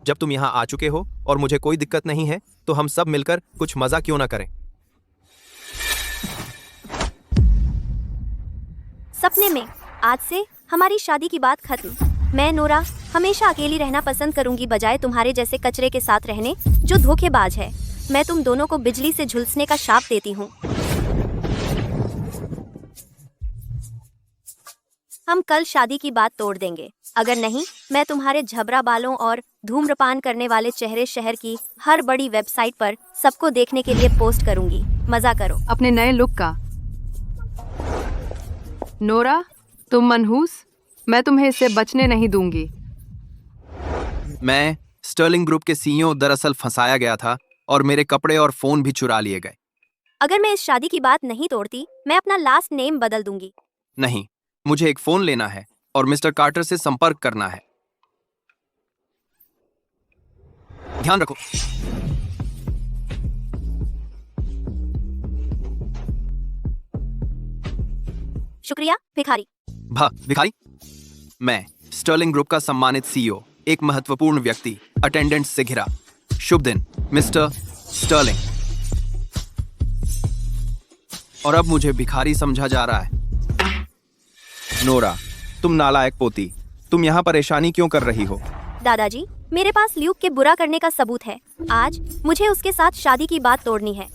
जब तुम यहाँ आ चुके हो और मुझे कोई दिक्कत नहीं है, तो हम सब मिलकर कुछ मजा क्यों ना करें? सपने में। आज से हमारी शादी की बात खत्म। मैं नोरा हमेशा अकेली रहना पसंद करूंगी बजाय तुम्हारे जैसे कचरे के साथ रहने जो धोखेबाज है। मैं तुम दोनों को बिजली से झुलसने का शाप देती हूँ। हम कल शादी की बात तोड़ देंगे। अगर नहीं, मैं तुम्हारे झबरा बालों और धूम्रपान करने वाले चेहरे शहर की हर बड़ी वेबसाइट पर सबको देखने के लिए पोस्ट करूंगी। मजा करो अपने नए लुक का। नोरा, तुम मनहूस, मैं तुम्हें इससे बचने नहीं दूंगी। मैं स्टर्लिंग ग्रुप के सीईओ दरअसल फंसाया गया था और मेरे कपड़े और फोन भी चुरा लिए गए। अगर मैं इस शादी की बात नहीं तोड़ती, मैं अपना लास्ट नेम बदल दूंगी। नहीं, मुझे एक फोन लेना है और मिस्टर कार्टर से संपर्क करना है। ध्यान रखो। शुक्रिया भिखारी। भिखारी? मैं स्टर्लिंग ग्रुप का सम्मानित सीईओ, एक महत्वपूर्ण व्यक्ति, अटेंडेंट से घिरा। शुभ दिन मिस्टर स्टर्लिंग। और अब मुझे भिखारी समझा जा रहा है। नोरा, तुम नालायक पोती, तुम यहाँ परेशानी क्यों कर रही हो? दादाजी, मेरे पास ल्यूक के बुरा करने का सबूत है। आज मुझे उसके साथ शादी की बात तोड़नी है।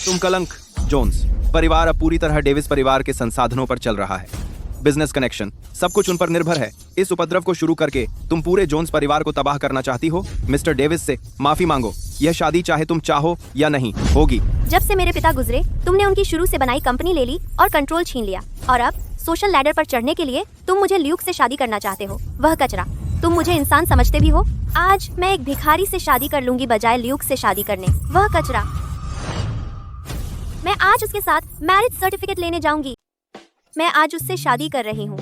तुम कलंक। जोन्स परिवार अब पूरी तरह डेविस परिवार के संसाधनों पर चल रहा है। बिजनेस कनेक्शन, सब कुछ उन पर निर्भर है। इस उपद्रव को शुरू करके तुम पूरे जोन्स परिवार को तबाह करना चाहती हो। मिस्टर डेविस से माफी मांगो। यह शादी चाहे तुम चाहो या नहीं, होगी। जब से मेरे पिता गुजरे, तुमने उनकी शुरू से बनाई कंपनी ले ली और कंट्रोल छीन लिया। और अब सोशल लैडर पर चढ़ने के लिए तुम मुझे ल्यूक से शादी करना चाहते हो, वह कचरा। तुम मुझे इंसान समझते भी हो। आज मैं एक भिखारी से शादी कर लूंगी बजाय ल्यूक से शादी करने, वह कचरा। मैं आज उसके साथ मैरिज सर्टिफिकेट लेने जाऊंगी। मैं आज उससे शादी कर रही हूँ।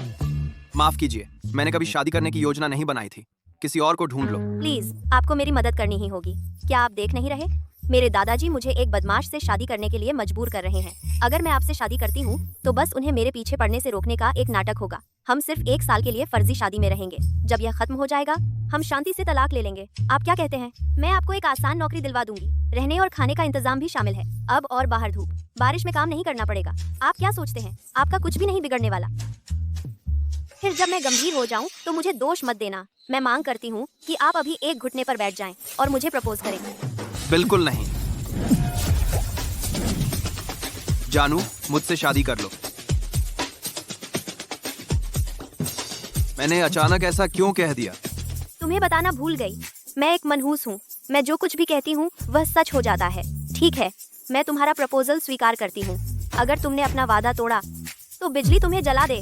माफ कीजिए, मैंने कभी शादी करने की योजना नहीं बनाई थी। किसी और को ढूंढ लो। प्लीज, आपको मेरी मदद करनी ही होगी। क्या आप देख नहीं रहे? मेरे दादाजी मुझे एक बदमाश से शादी करने के लिए मजबूर कर रहे हैं। अगर मैं आपसे शादी करती हूँ तो बस उन्हें मेरे पीछे पड़ने से रोकने का एक नाटक होगा। हम सिर्फ 1 साल के लिए फर्जी शादी में रहेंगे। जब यह खत्म हो जाएगा, हम शांति से तलाक ले लेंगे। आप क्या कहते हैं? मैं आपको एक आसान नौकरी दिलवा दूंगी। रहने और खाने का इंतजाम भी शामिल है। अब और बाहर धूप बारिश में काम नहीं करना पड़ेगा। आप क्या सोचते हैं? आपका कुछ भी नहीं बिगड़ने वाला। फिर जब मैं गंभीर हो जाऊं तो मुझे दोष मत देना। मैं मांग करती हूँ कि आप अभी एक घुटने पर बैठ जाएं और मुझे प्रपोज करें। बिल्कुल नहीं। जानू, मुझसे शादी कर लो। मैंने अचानक ऐसा क्यों कह दिया? तुम्हें बताना भूल गई। मैं एक मनहूस हूँ। मैं जो कुछ भी कहती हूँ वह सच हो जाता है। ठीक है, मैं तुम्हारा प्रपोजल स्वीकार करती हूँ। अगर तुमने अपना वादा तोड़ा तो बिजली तुम्हें जला दे।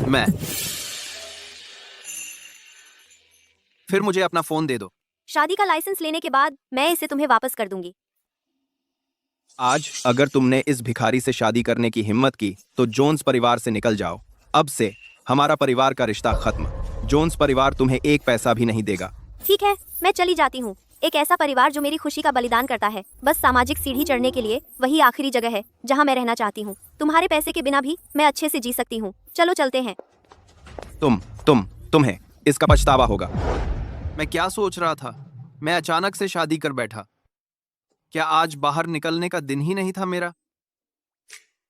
मैं फिर मुझे अपना फोन दे दो। शादी का लाइसेंस लेने के बाद मैं इसे तुम्हें वापस कर दूंगी। आज अगर तुमने इस भिखारी से शादी करने की हिम्मत की तो जोन्स परिवार से निकल जाओ। अब से हमारा परिवार का रिश्ता खत्म। जोन्स परिवार तुम्हें एक पैसा भी नहीं देगा। ठीक है, मैं चली जाती हूँ। एक ऐसा परिवार जो मेरी खुशी का बलिदान करता है, बस सामाजिक सीढ़ी चढ़ने के लिए, वही आखिरी जगह है जहाँ मैं रहना चाहती हूँ। तुम्हारे पैसे के बिना भी मैं अच्छे से जी सकती हूँ। चलो चलते हैं। तुम्हें इसका पछतावा होगा। मैं क्या सोच रहा था? मैं अचानक से शादी कर बैठा। क्या आज बाहर निकलने का दिन ही नहीं था मेरा?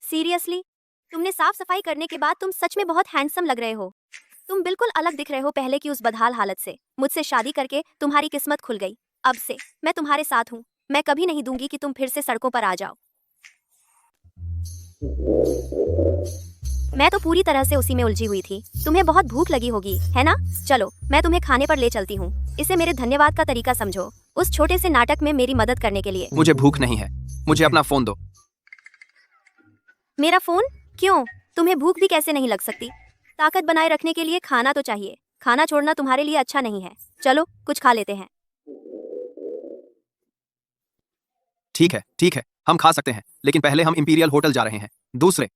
सीरियसली? तुमने साफ सफाई करने के बाद तुम सच में बहुत हैंडसम लग रहे हो। तुम बिल्कुल अलग दिख रहे हो पहले की उस बदहाल हालत से। मुझसे शादी करके तुम्हारी किस्मत खुल गई। अब से मैं तुम्हारे साथ हूँ। मैं कभी नहीं दूंगी कि तुम फिर से सड़कों पर आ जाओ। मैं तो पूरी तरह से उसी में उलझी हुई थी। तुम्हें बहुत भूख लगी होगी, है ना? चलो, मैं तुम्हें खाने पर ले चलती हूँ। इसे मेरे धन्यवाद का तरीका समझो, उस छोटे से नाटक में मेरी मदद करने के लिए। मुझे भूख नहीं है। मुझे अपना फोन दो। मेरा फोन? क्यों? तुम्हें भूख भी कैसे नहीं लग सकती? ताकत बनाए रखने के लिए खाना तो चाहिए। खाना छोड़ना तुम्हारे लिए अच्छा नहीं है। चलो, कुछ खा लेते हैं। ठीक है, हम खा सकते हैं, लेकिन पहले हम इंपीरियल होटल जा रहे हैं। दूसरे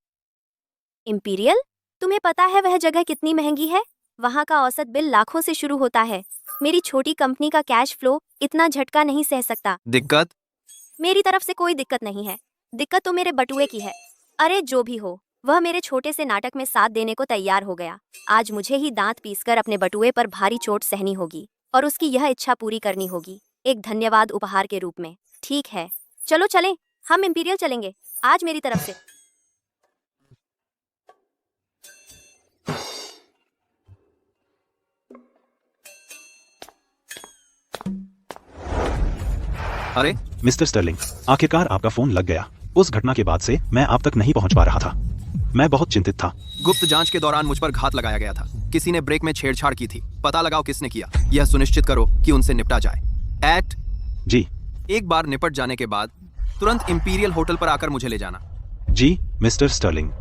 इंपीरियल? तुम्हें पता है वह जगह कितनी महंगी है? वहाँ का औसत बिल लाखों से शुरू होता है। मेरी छोटी कंपनी का कैश फ्लो इतना झटका नहीं सह सकता। दिक्कत? मेरी तरफ से कोई दिक्कत नहीं है। दिक्कत तो मेरे बटुए की है। अरे जो भी हो, वह मेरे छोटे से नाटक में साथ देने को तैयार हो गया। आज मुझे ही दांत पीसकर अपने बटुए पर भारी चोट सहनी होगी और उसकी यह इच्छा पूरी करनी होगी, एक धन्यवाद उपहार के रूप में। ठीक है, चलो चलें, हम इंपीरियल चलेंगे आज मेरी तरफ से। अरे मिस्टर स्टर्लिंग, आखिरकार आपका फोन लग गया। उस घटना के बाद से मैं आप तक नहीं पहुंच पा रहा था। मैं बहुत चिंतित था। गुप्त जांच के दौरान मुझ पर घात लगाया गया था। किसी ने ब्रेक में छेड़छाड़ की थी। पता लगाओ किसने किया। यह सुनिश्चित करो कि उनसे निपटा जाए। एक्ट जी। एक बार निपट जाने के बाद तुरंत इंपीरियल होटल पर आकर मुझे ले जाना। जी मिस्टर स्टर्लिंग।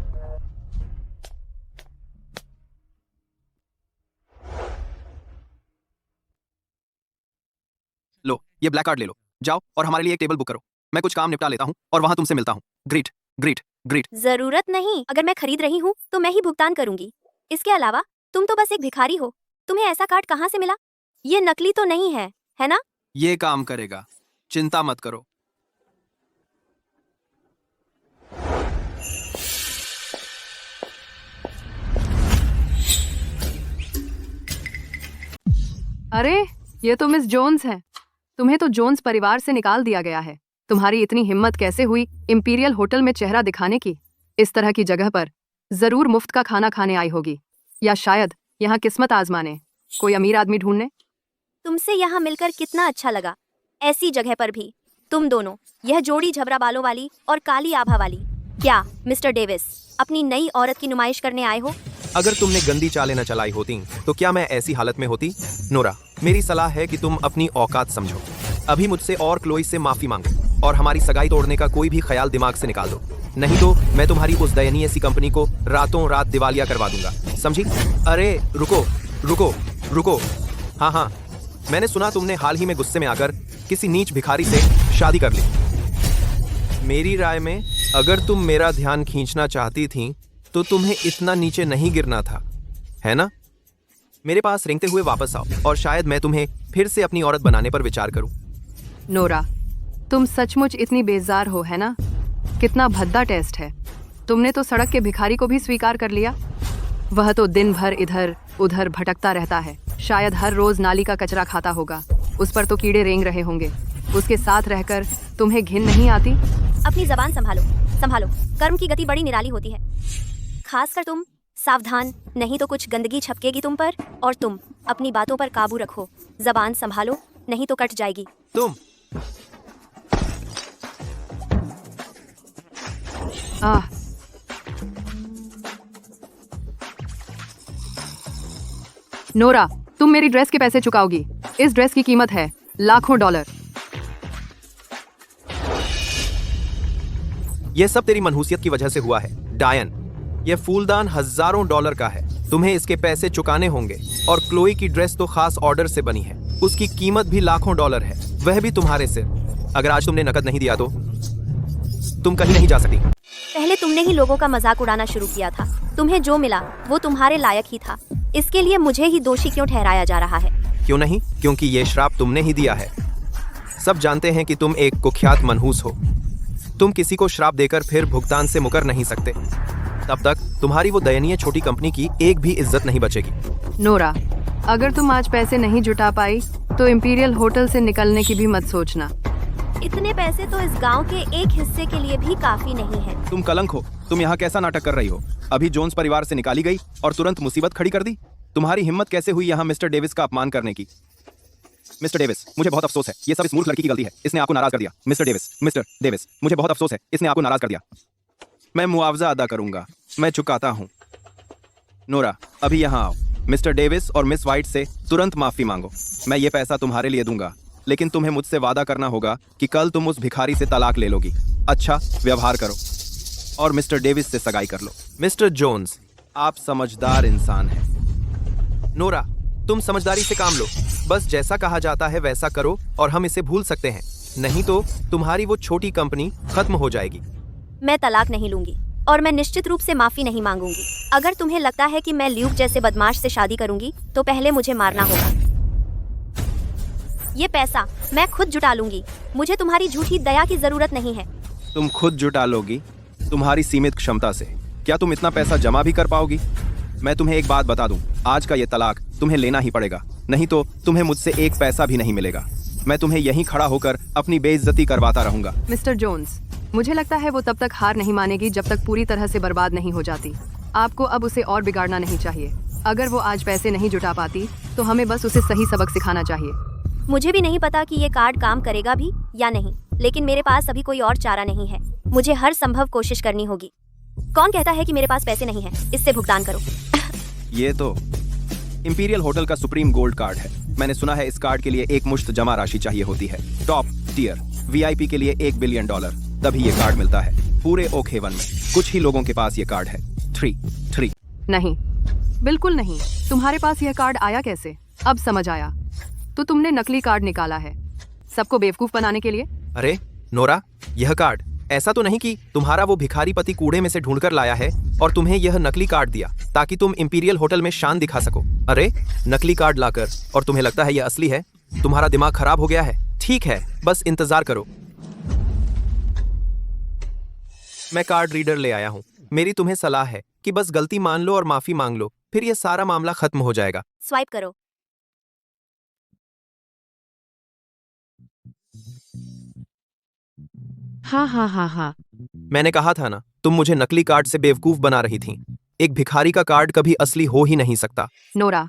लो, ये ब्लैक कार्ड ले लो। जाओ और हमारे लिए एक टेबल बुक करो। मैं कुछ काम निपटा लेता हूँ और वहां तुमसे मिलता हूँ। Great great great. जरूरत नहीं, अगर मैं खरीद रही हूँ तो मैं ही भुगतान करूंगी। इसके अलावा तुम तो बस एक भिखारी हो। तुम्हें ऐसा कार्ड कहाँ से मिला? ये नकली तो नहीं है ना? ये काम करेगा, चिंता मत करो। अरे ये तो मिस जोन्स है। तुम्हें तो जोन्स परिवार से निकाल दिया गया है। तुम्हारी इतनी हिम्मत कैसे हुई इंपीरियल होटल में चेहरा दिखाने की? इस तरह की जगह पर जरूर मुफ्त का खाना खाने आई होगी, या शायद यहाँ किस्मत आजमाने कोई अमीर आदमी ढूंढने। तुमसे यहाँ मिलकर कितना अच्छा लगा। ऐसी जगह पर भी तुम दोनों, यह जोड़ी झबरा बालों वाली और काली आभा वाली। क्या मिस्टर डेविस अपनी नई औरत की नुमाइश करने आए हो? अगर तुमने गंदी चालें न चलाई होती तो क्या मैं ऐसी हालत में होती? नोरा, मेरी सलाह है कि तुम अपनी औकात समझो। अभी मुझसे और क्लोई से माफी मांगो और हमारी सगाई तोड़ने का कोई भी ख्याल दिमाग से निकाल दो, नहीं तो मैं तुम्हारी उस दयनीय सी कंपनी को रातों रात दिवालिया करवा दूंगा, समझी? अरे रुको रुको रुको। हाँ, मैंने सुना तुमने हाल ही में गुस्से में आकर किसी नीच भिखारी से शादी कर ली। मेरी राय में अगर तुम मेरा ध्यान खींचना चाहती थी तो तुम्हें इतना नीचे नहीं गिरना था, है ना? मेरे पास रेंगते हुए वापस आओ और शायद मैं तुम्हें फिर से अपनी औरत बनाने पर विचार करूं। नोरा, तुम सचमुच इतनी बेजार हो, है ना? कितना भद्दा टेस्ट है। तुमने तो सड़क के भिखारी को भी स्वीकार कर लिया। वह तो दिन भर इधर उधर भटकता रहता है। शायद हर रोज नाली का कचरा खाता होगा। उस पर तो कीड़े रेंग रहे होंगे। उसके साथ रहकर तुम्हें घिन नहीं आती? अपनी जबान संभालो। कर्म की गति बड़ी निराली होती है, खासकर तुम। सावधान, नहीं तो कुछ गंदगी छपकेगी तुम पर। और तुम अपनी बातों पर काबू रखो। जबान संभालो, नहीं तो कट जाएगी। तुम आह, नोरा, तुम मेरी ड्रेस के पैसे चुकाओगी। इस ड्रेस की कीमत है लाखों डॉलर। यह सब तेरी मनहूसियत की वजह से हुआ है, डायन। यह फूलदान हजारों डॉलर का है। तुम्हें इसके पैसे चुकाने होंगे। और क्लोई की ड्रेस तो खास ऑर्डर से बनी है। उसकी कीमत भी लाखों डॉलर है, वह भी तुम्हारे से। अगर आज तुमने नकद नहीं दिया तो तुम कहीं नहीं जा सकती। पहले तुमने ही लोगों का मजाक उड़ाना शुरू किया था। तुम्हें जो मिला वो तुम्हारे लायक ही था। इसके लिए मुझे ही दोषी क्यों ठहराया जा रहा है? क्यों नहीं? क्योंकि ये श्राप तुमने ही दिया है। सब जानते हैं कि तुम एक कुख्यात मनहूस हो। तुम किसी को श्राप देकर फिर भुगतान से मुकर नहीं सकते। तब तक तुम्हारी वो दयनीय छोटी कंपनी की एक भी इज्जत नहीं बचेगी। नोरा, अगर तुम आज पैसे नहीं जुटा पाई तो इंपीरियल होटल से निकलने की भी मत सोचना। इतने पैसे तो इस गांव के एक हिस्से के लिए भी काफी नहीं है। तुम कलंक हो। तुम यहाँ कैसा नाटक कर रही हो? अभी जोन्स परिवार से निकाली गई और तुरंत मुसीबत खड़ी कर दी। तुम्हारी हिम्मत कैसे हुई यहाँ मिस्टर डेविस का अपमान करने की? मिस्टर डेविस, मुझे बहुत अफसोस है। ये सब इस मूर्ख लड़की की गलती है। इसने आपको नाराज कर दिया। मिस्टर डेविस, मुझे बहुत अफसोस है। इसने आपको नाराज कर दिया। मैं मुआवजा अदा करूंगा। मैं चुकाता हूँ। नोरा, अभी यहाँ आओ। मिस्टर डेविस और मिस वाइट से तुरंत माफी मांगो। मैं ये पैसा तुम्हारे लिए दूंगा, लेकिन तुम्हें मुझसे वादा करना होगा कि कल तुम उस भिखारी से तलाक ले लोगी। अच्छा व्यवहार करो और मिस्टर डेविस से सगाई कर लो। मिस्टर जोन्स, आप समझदार इंसान हैं। नोरा, तुम समझदारी से काम लो। बस जैसा कहा जाता है वैसा करो और हम इसे भूल सकते हैं। नहीं तो तुम्हारी वो छोटी कंपनी खत्म हो जाएगी। मैं तलाक नहीं लूंगी और मैं निश्चित रूप से माफी नहीं मांगूंगी। अगर तुम्हें लगता है कि मैं ल्यूक जैसे बदमाश से शादी करूंगी तो पहले मुझे मारना होगा। ये पैसा मैं खुद जुटा लूंगी। मुझे तुम्हारी झूठी दया की जरूरत नहीं है। तुम खुद जुटा लोगी तुम्हारी सीमित क्षमता से। क्या तुम इतना पैसा जमा भी कर पाओगी? मैं तुम्हें एक बात बता दूं, आज का ये तलाक तुम्हें लेना ही पड़ेगा, नहीं तो तुम्हें मुझसे एक पैसा भी नहीं मिलेगा। मैं तुम्हें यहीं खड़ा होकर अपनी बेइज्जती करवाता रहूंगा। मिस्टर जोन्स, मुझे लगता है वो तब तक हार नहीं मानेगी जब तक पूरी तरह से बर्बाद नहीं हो जाती। आपको अब उसे और बिगाड़ना नहीं चाहिए। अगर वो आज पैसे नहीं जुटा पाती तो हमें बस उसे सही सबक सिखाना चाहिए। मुझे भी नहीं पता कि ये कार्ड काम करेगा भी या नहीं, लेकिन मेरे पास अभी कोई और चारा नहीं है। मुझे हर संभव कोशिश करनी होगी। कौन कहता है कि मेरे पास पैसे नहीं हैं? इससे भुगतान करो। ये तो इंपीरियल होटल का सुप्रीम गोल्ड कार्ड है। मैंने सुना है इस कार्ड के लिए एक मुश्त जमा राशि चाहिए होती है। टॉप टियर VIP के लिए $1 बिलियन, तभी ये कार्ड मिलता है। पूरे ओक हेवन में कुछ ही लोगों के पास ये कार्ड है। 3 नहीं, बिल्कुल नहीं। तुम्हारे पास यह कार्ड आया कैसे? अब समझ आया, तो तुमने नकली कार्ड निकाला है सबको बेवकूफ बनाने के लिए। अरे नोरा, यह कार्ड ऐसा तो नहीं कि तुम्हारा वो भिखारी पति कूड़े में से ढूंढकर लाया है और तुम्हें यह नकली कार्ड दिया ताकि तुम इंपीरियल होटल में शान दिखा सको? अरे नकली कार्ड लाकर और तुम्हें लगता है यह असली है? तुम्हारा दिमाग खराब हो गया है। ठीक है, बस इंतजार करो, मैं कार्ड रीडर ले आया हूँ। मेरी तुम्हें सलाह है कि बस गलती मान लो और माफी मांग लो, फिर यह सारा मामला खत्म हो जाएगा। स्वाइप करो। हाँ। मैंने कहा था ना, तुम मुझे नकली कार्ड से बेवकूफ बना रही थी। एक भिखारी का कार्ड कभी असली हो ही नहीं सकता। नोरा,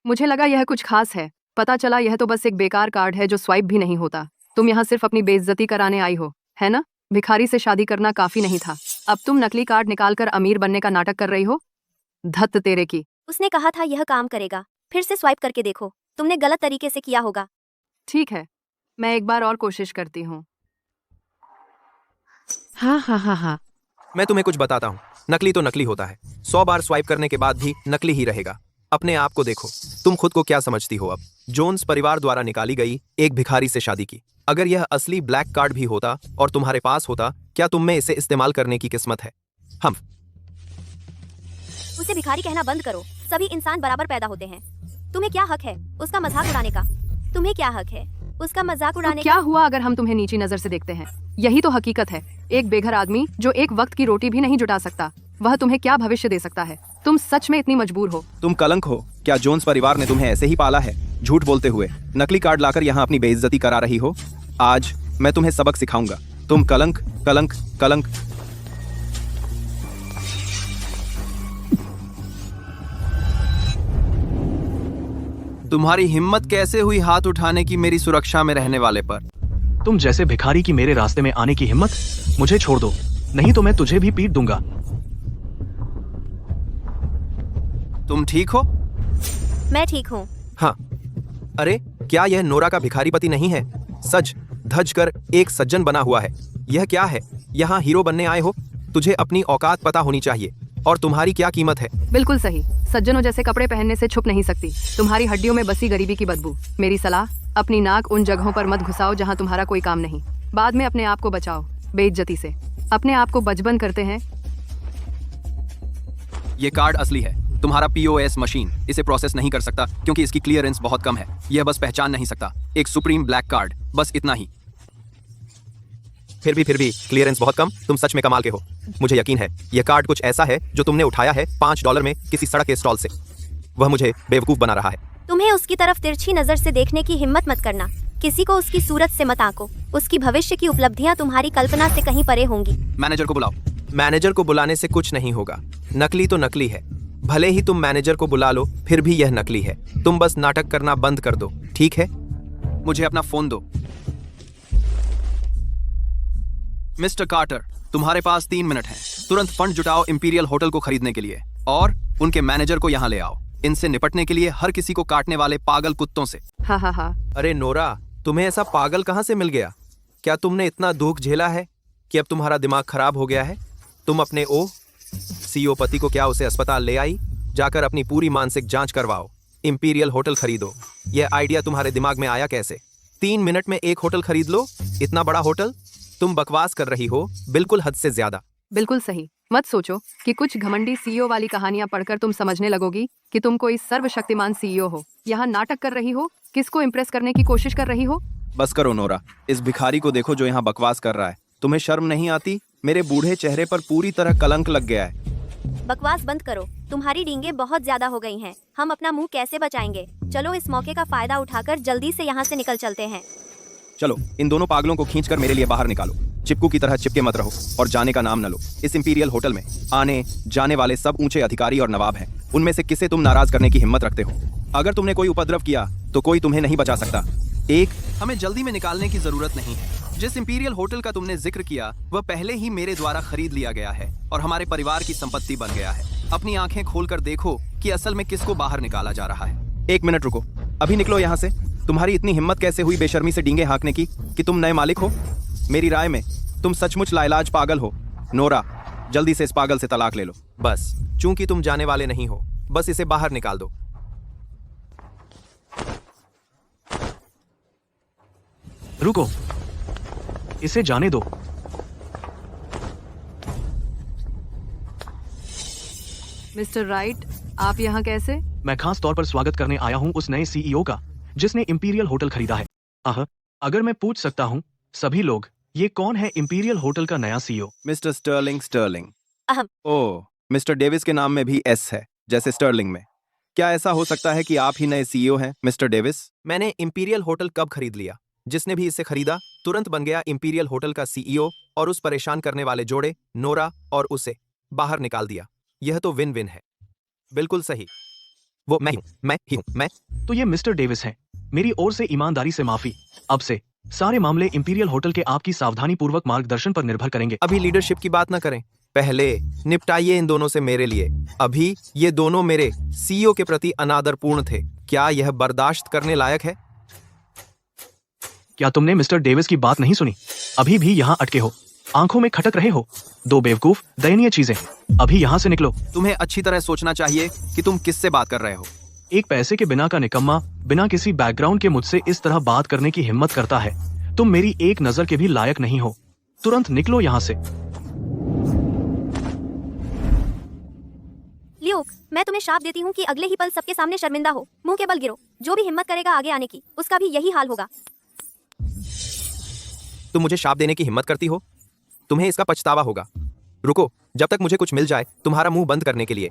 मुझे लगा यह कुछ खास है, पता चला यह तो बस एक बेकार कार्ड है जो स्वाइप भी नहीं होता। तुम यहाँ सिर्फ अपनी बेइज्जती कराने आई हो, है ना? भिखारी से शादी करना काफी नहीं था, अब तुम नकली कार्ड निकालकर अमीर बनने का नाटक कर रही हो। धत्त तेरे की। उसने कहा था यह काम करेगा, फिर से स्वाइप करके देखो। तुमने गलत तरीके से किया होगा। ठीक है, मैं एक बार और कोशिश करती हूँ। हाँ। मैं तुम्हें कुछ बताता हूँ, नकली तो नकली होता है। 100 बार स्वाइप करने के बाद भी नकली ही रहेगा। अपने आप को देखो, तुम खुद को क्या समझती हो? अब जोन्स परिवार द्वारा निकाली गई एक भिखारी से शादी की। अगर यह असली ब्लैक कार्ड भी होता और तुम्हारे पास होता, क्या तुम में इसे इस्तेमाल करने की किस्मत है? हम उसे भिखारी कहना बंद करो। सभी इंसान बराबर पैदा होते हैं। तुम्हें क्या हक है उसका मजाक उड़ाने का? तुम्हें क्या हक है उसका मजाक तो उड़ाने क्या हुआ अगर हम तुम्हें नीची नजर से देखते हैं? यही तो हकीकत है। एक बेघर आदमी जो एक वक्त की रोटी भी नहीं जुटा सकता, वह तुम्हें क्या भविष्य दे सकता है? तुम सच में इतनी मजबूर हो? तुम कलंक हो। क्या जोन्स परिवार ने तुम्हें ऐसे ही पाला है? झूठ बोलते हुए नकली कार्ड लाकर यहाँ अपनी बेइज्जती करा रही हो। आज मैं तुम्हें सबक सिखाऊंगा। तुम कलंक कलंक कलंक। तुम्हारी हिम्मत कैसे हुई हाथ उठाने की मेरी सुरक्षा में रहने वाले पर? तुम जैसे भिखारी की मेरे रास्ते में आने की हिम्मत? मुझे छोड़ दो, नहीं तो मैं तुझे भी पीट दूंगा। तुम ठीक हो? मैं ठीक हूँ। हाँ। अरे क्या यह नोरा का भिखारी पति नहीं है? सज धज कर एक सज्जन बना हुआ है। यह क्या है? यहाँ हीरो बनने आए हो? तुझे अपनी औकात पता होनी चाहिए। और तुम्हारी क्या कीमत है? बिल्कुल सही। सज्जनों जैसे कपड़े पहनने से छुप नहीं सकती तुम्हारी हड्डियों में बसी गरीबी की बदबू। मेरी सलाह, अपनी नाक उन जगहों पर मत घुसाओ जहाँ तुम्हारा कोई काम नहीं। बाद में अपने आप को बचाओ बेइज्जती से। अपने आप को बचपन करते हैं। ये कार्ड असली है। तुम्हारा POS मशीन इसे प्रोसेस नहीं कर सकता क्योंकि इसकी क्लियरेंस बहुत कम है। यह बस पहचान नहीं सकता। एक सुप्रीम ब्लैक कार्ड, बस इतना ही। फिर भी क्लियरेंस बहुत कम। तुम सच में कमाल के हो। मुझे यकीन है यह कार्ड कुछ ऐसा है जो तुमने उठाया है $5 में किसी सड़क के स्टॉल से। वह मुझे बेवकूफ बना रहा है। तुम्हें उसकी तरफ तिरछी नजर से देखने की हिम्मत मत करना। किसी को उसकी सूरत से मत आंको। उसकी भविष्य की उपलब्धियां तुम्हारी कल्पना से कहीं परे होंगी। मैनेजर को बुलाओ। मैनेजर को बुलाने से कुछ नहीं होगा। नकली तो नकली है। भले ही तुम मैनेजर को बुला लो, फिर भी यह नकली है। तुम बस नाटक करना बंद कर दो, ठीक है? मुझे अपना फोन दो। मिस्टर कार्टर, तुम्हारे पास 3 मिनट हैं। तुरंत फंड जुटाओ इंपीरियल होटल को खरीदने के लिए और उनके मैनेजर को यहाँ ले आओ। इनसे निपटने के लिए हर किसी को काटने वाले पागल कुत्तों से। हाँ। अरे नोरा, तुम्हें ऐसा पागल कहाँ से मिल गया? क्या तुमने इतना दुख झेला है कि अब तुम्हारा दिमाग खराब हो गया है? तुम अपने CEO पति को क्या उसे अस्पताल ले आई? जाकर अपनी पूरी मानसिक जांच करवाओ। इंपीरियल होटल खरीदो। यह आइडिया तुम्हारे दिमाग में आया कैसे? 3 मिनट में एक होटल खरीद लो? इतना बड़ा होटल? तुम बकवास कर रही हो, बिल्कुल हद से ज्यादा। बिल्कुल सही। मत सोचो कि कुछ घमंडी CEO वाली कहानियां पढ़कर तुम समझने लगोगी कि तुम कोई सर्वशक्तिमान CEO हो। यहाँ नाटक कर रही हो, किसको इम्प्रेस करने की कोशिश कर रही हो? बस करो नोरा, इस भिखारी को देखो जो यहाँ बकवास कर रहा है। तुम्हें शर्म नहीं आती? मेरे बूढ़े चेहरे पर पूरी तरह कलंक लग गया है। बकवास बंद करो, तुम्हारी डींगे बहुत ज्यादा हो गई हैं। हम अपना मुंह कैसे बचाएंगे? चलो इस मौके का फायदा उठाकर जल्दी से यहाँ से निकल चलते हैं। चलो इन दोनों पागलों को खींचकर मेरे लिए बाहर निकालो। चिपकू की तरह चिपके मत रहो और जाने का नाम न लो। इस इंपीरियल होटल में आने जाने वाले सब ऊंचे अधिकारी और नवाब हैं। उनमें से किसे तुम नाराज करने की हिम्मत रखते हो? अगर तुमने कोई उपद्रव किया तो कोई तुम्हें नहीं बचा सकता। हमें जल्दी में निकालने की जरूरत नहीं है। जिस इंपीरियल होटल का तुमने जिक्र किया वह पहले ही मेरे द्वारा खरीद लिया गया है और हमारे परिवार की संपत्ति बन गया है। अपनी आंखें खोलकर देखो कि असल में किसको बाहर निकाला जा रहा है। 1 मिनट रुको, अभी निकलो यहाँ से। तुम्हारी इतनी हिम्मत कैसे हुई बेशर्मी से डींगे हाँकने की कि तुम नए मालिक हो? मेरी राय में तुम सचमुच लाइलाज पागल हो। नोरा, जल्दी से इस पागल से तलाक ले लो। बस चूंकि तुम जाने वाले नहीं हो, बस इसे बाहर निकाल दो। रुको, इसे जाने दो। मिस्टर राइट, आप यहाँ कैसे? मैं खास तौर पर स्वागत करने आया हूँ उस नए सीईओ का जिसने इंपीरियल होटल खरीदा है। अगर मैं पूछ सकता हूँ सभी लोग, ये कौन है इंपीरियल होटल का नया सीईओ? Mister Stirling. अहम। ओह, मिस्टर डेविस के नाम में भी एस है, जैसे स्टर्लिंग में। क्या ऐसा हो सकता है कि आप ही नए सीईओ हैं, मिस्टर डेविस? मैंने इंपीरियल होटल कब खरीद लिया? जिसने भी इसे खरीदा तुरंत बन गया इंपीरियल होटल का सीईओ और उस परेशान करने वाले जोड़े नोरा और उसे बाहर निकाल दिया। यह तो विन विन है। बिल्कुल सही, वो मैं ही हूँ। तो ये मिस्टर डेविस हैं। मेरी ओर से ईमानदारी से माफी। अब से सारे मामले इंपीरियल होटल के आपकी सावधानी पूर्वक मार्गदर्शन पर निर्भर करेंगे। अभी लीडरशिप की बात ना करें, पहले निपटाइए इन दोनों से मेरे लिए। अभी ये दोनों मेरे सीईओ के प्रति अनादरपूर्ण थे। क्या यह बर्दाश्त करने लायक है? क्या तुमने मिस्टर डेविस की बात नहीं सुनी? अभी भी यहाँ अटके हो, आंखों में खटक रहे हो। दो बेवकूफ दयनीय चीजें। अभी यहाँ से निकलो। तुम्हें अच्छी तरह सोचना चाहिए कि तुम किससे बात कर रहे हो। एक पैसे के बिना का निकम्मा बिना किसी बैकग्राउंड के मुझसे इस तरह बात करने की हिम्मत करता है। तुम मेरी एक नजर के भी लायक नहीं हो। तुरंत निकलो यहाँ से। ल्यूक, मैं तुम्हें श्राप देती हूँ कि अगले ही पल सबके सामने शर्मिंदा हो, मुंह के बल गिरो। जो भी हिम्मत करेगा आगे आने की, उसका भी यही हाल होगा। तुम मुझे शाप देने की हिम्मत करती हो? तुम्हें इसका पछतावा होगा। रुको, जब तक मुझे कुछ मिल जाए तुम्हारा मुंह बंद करने के लिए।